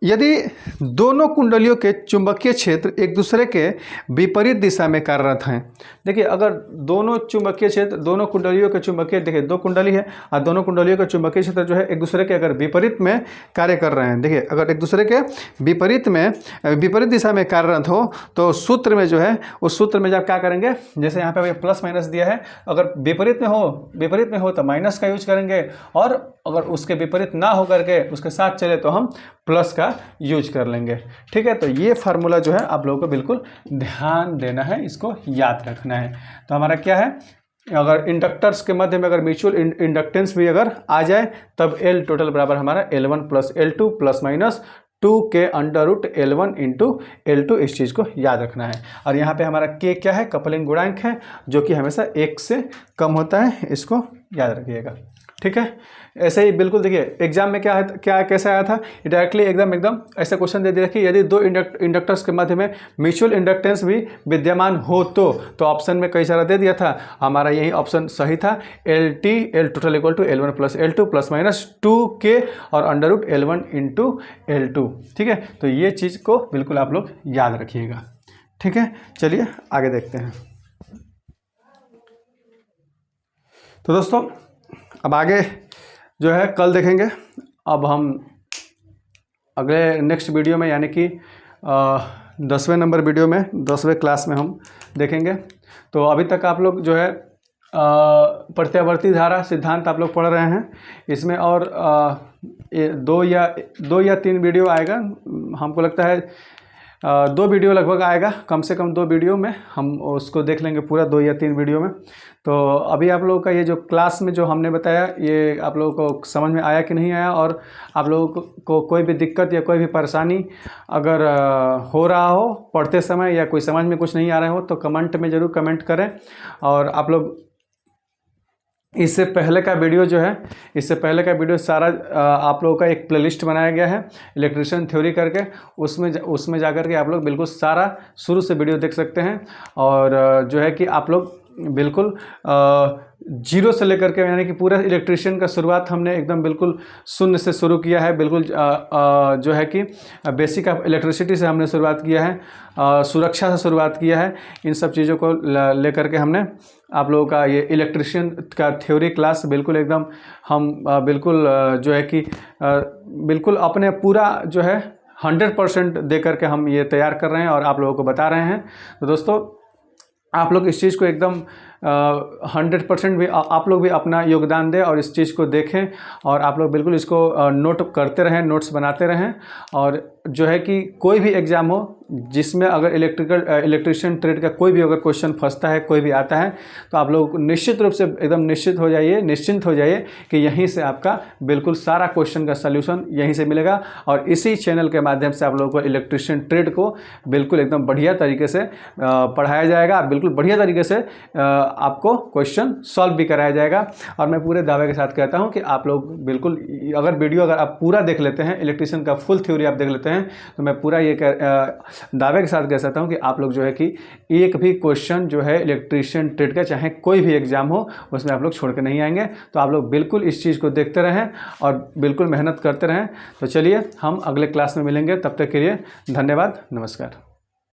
यदि दोनों कुंडलियों के चुंबकीय क्षेत्र एक दूसरे के विपरीत दिशा में कार्यरत हैं। देखिए अगर दोनों चुंबकीय क्षेत्र, दोनों कुंडलियों के चुंबकीय, देखिए दो कुंडली है और दोनों कुंडलियों के चुंबकीय क्षेत्र जो है एक दूसरे के अगर विपरीत में कार्य कर रहे हैं, देखिए अगर एक दूसरे के विपरीत दिशा में कार्यरत हो तो सूत्र में जो है, उस सूत्र में जब क्या करेंगे, जैसे यहाँ पे प्लस माइनस दिया है, अगर विपरीत में हो तो माइनस का यूज करेंगे, और अगर उसके विपरीत ना हो करके उसके साथ चले तो हम प्लस का यूज कर लेंगे। ठीक है, तो ये फार्मूला जो है आप लोगों को बिल्कुल ध्यान देना है, इसको याद रखना है। तो हमारा क्या है, अगर इंडक्टर्स के मध्य में अगर म्यूचुअल इंडक्टेंस भी अगर आ जाए तब L टोटल बराबर हमारा L1 plus L2 plus minus 2k under root L1 into L2, इस चीज़ को याद रखना है। और यहाँ पे हमारा K क्या है, कपलिंग गुणांक है, जो कि हमेशा एक से कम होता है, इसको याद रखिएगा। ठीक है, ऐसे ही बिल्कुल देखिए एग्जाम में क्या कैसे आया था, डायरेक्टली एकदम ऐसा क्वेश्चन दे दिया कि यदि दो इंडक्टर्स के मध्य में म्यूचुअल इंडक्टेंस भी विद्यमान हो तो ऑप्शन में कई सारा दे दिया था, हमारा यही ऑप्शन सही था। L total equal to L1 plus L2 plus minus 2k और under root L1 into L2। ठीक है, तो ये चीज़ को बिल्कुल आप लोग याद रखिएगा। ठीक है, चलिए आगे देखते हैं। तो दोस्तों अब आगे जो है कल देखेंगे। अब हम अगले नेक्स्ट वीडियो में, यानी कि 10वें नंबर वीडियो में, 10वें क्लास में हम देखेंगे। तो अभी तक आप लोग जो है प्रत्यावर्ती धारा सिद्धांत आप लोग पढ़ रहे हैं। इसमें और दो या तीन वीडियो आएगा, हमको लगता है 2 वीडियो लगभग आएगा, कम से कम 2 वीडियो में हम उसको देख लेंगे पूरा, 2 या 3 वीडियो में। तो अभी आप लोगों का ये जो क्लास में जो हमने बताया, ये आप लोगों को समझ में आया कि नहीं आया, और आप लोगों को कोई भी दिक्कत या कोई भी परेशानी अगर हो रहा हो पढ़ते समय, या कोई समझ में कुछ नहीं आ रहा हो, तो कमेंट में ज़रूर कमेंट करें। और आप लोग इससे पहले का वीडियो सारा आप लोगों का एक प्लेलिस्ट बनाया गया है इलेक्ट्रिशियन थ्योरी करके, उसमें जाकर के आप लोग बिल्कुल सारा शुरू से वीडियो देख सकते हैं। और जो है कि आप लोग बिल्कुल जीरो से लेकर के, यानी कि पूरा इलेक्ट्रिशियन का शुरुआत हमने एकदम बिल्कुल शून्य से शुरू किया है। बिल्कुल जो है कि बेसिक ऑफ इलेक्ट्रिसिटी से हमने शुरुआत किया है, सुरक्षा से शुरुआत किया है। इन सब चीज़ों को लेकर के हमने आप लोगों का ये इलेक्ट्रिशियन का थ्योरी क्लास बिल्कुल एकदम हम बिल्कुल जो है कि बिल्कुल अपने पूरा जो है 100% दे करके हम ये तैयार कर रहे हैं और आप लोगों को बता रहे हैं। तो दोस्तों आप लोग इस चीज़ को एकदम 100% भी आप लोग भी अपना योगदान दें और इस चीज़ को देखें, और आप लोग बिल्कुल इसको नोट करते रहें, नोट्स बनाते रहें। और जो है कि कोई भी एग्ज़ाम हो जिसमें अगर इलेक्ट्रिशियन ट्रेड का कोई भी अगर क्वेश्चन फंसता है, कोई भी आता है, तो आप लोग निश्चित रूप से एकदम निश्चिंत हो जाइए कि यहीं से आपका बिल्कुल सारा क्वेश्चन का सल्यूशन यहीं से मिलेगा। और इसी चैनल के माध्यम से आप लोगों को इलेक्ट्रिशियन ट्रेड को बिल्कुल एकदम बढ़िया तरीके से पढ़ाया जाएगा, बिल्कुल बढ़िया तरीके से आपको क्वेश्चन सॉल्व भी कराया जाएगा। और मैं पूरे दावे के साथ कहता हूं कि आप लोग बिल्कुल अगर वीडियो अगर आप पूरा देख लेते हैं, इलेक्ट्रिशियन का फुल थ्योरी आप देख लेते हैं, तो मैं पूरा ये दावे के साथ कह सकता हूँ कि आप लोग जो है कि एक भी क्वेश्चन जो है इलेक्ट्रीशियन ट्रेड का, चाहे कोई भी एग्जाम हो, उसमें आप लोग छोड़ के नहीं आएंगे। तो आप लोग बिल्कुल इस चीज़ को देखते रहें और बिल्कुल मेहनत करते रहें। तो चलिए हम अगले क्लास में मिलेंगे, तब तक के लिए धन्यवाद, नमस्कार।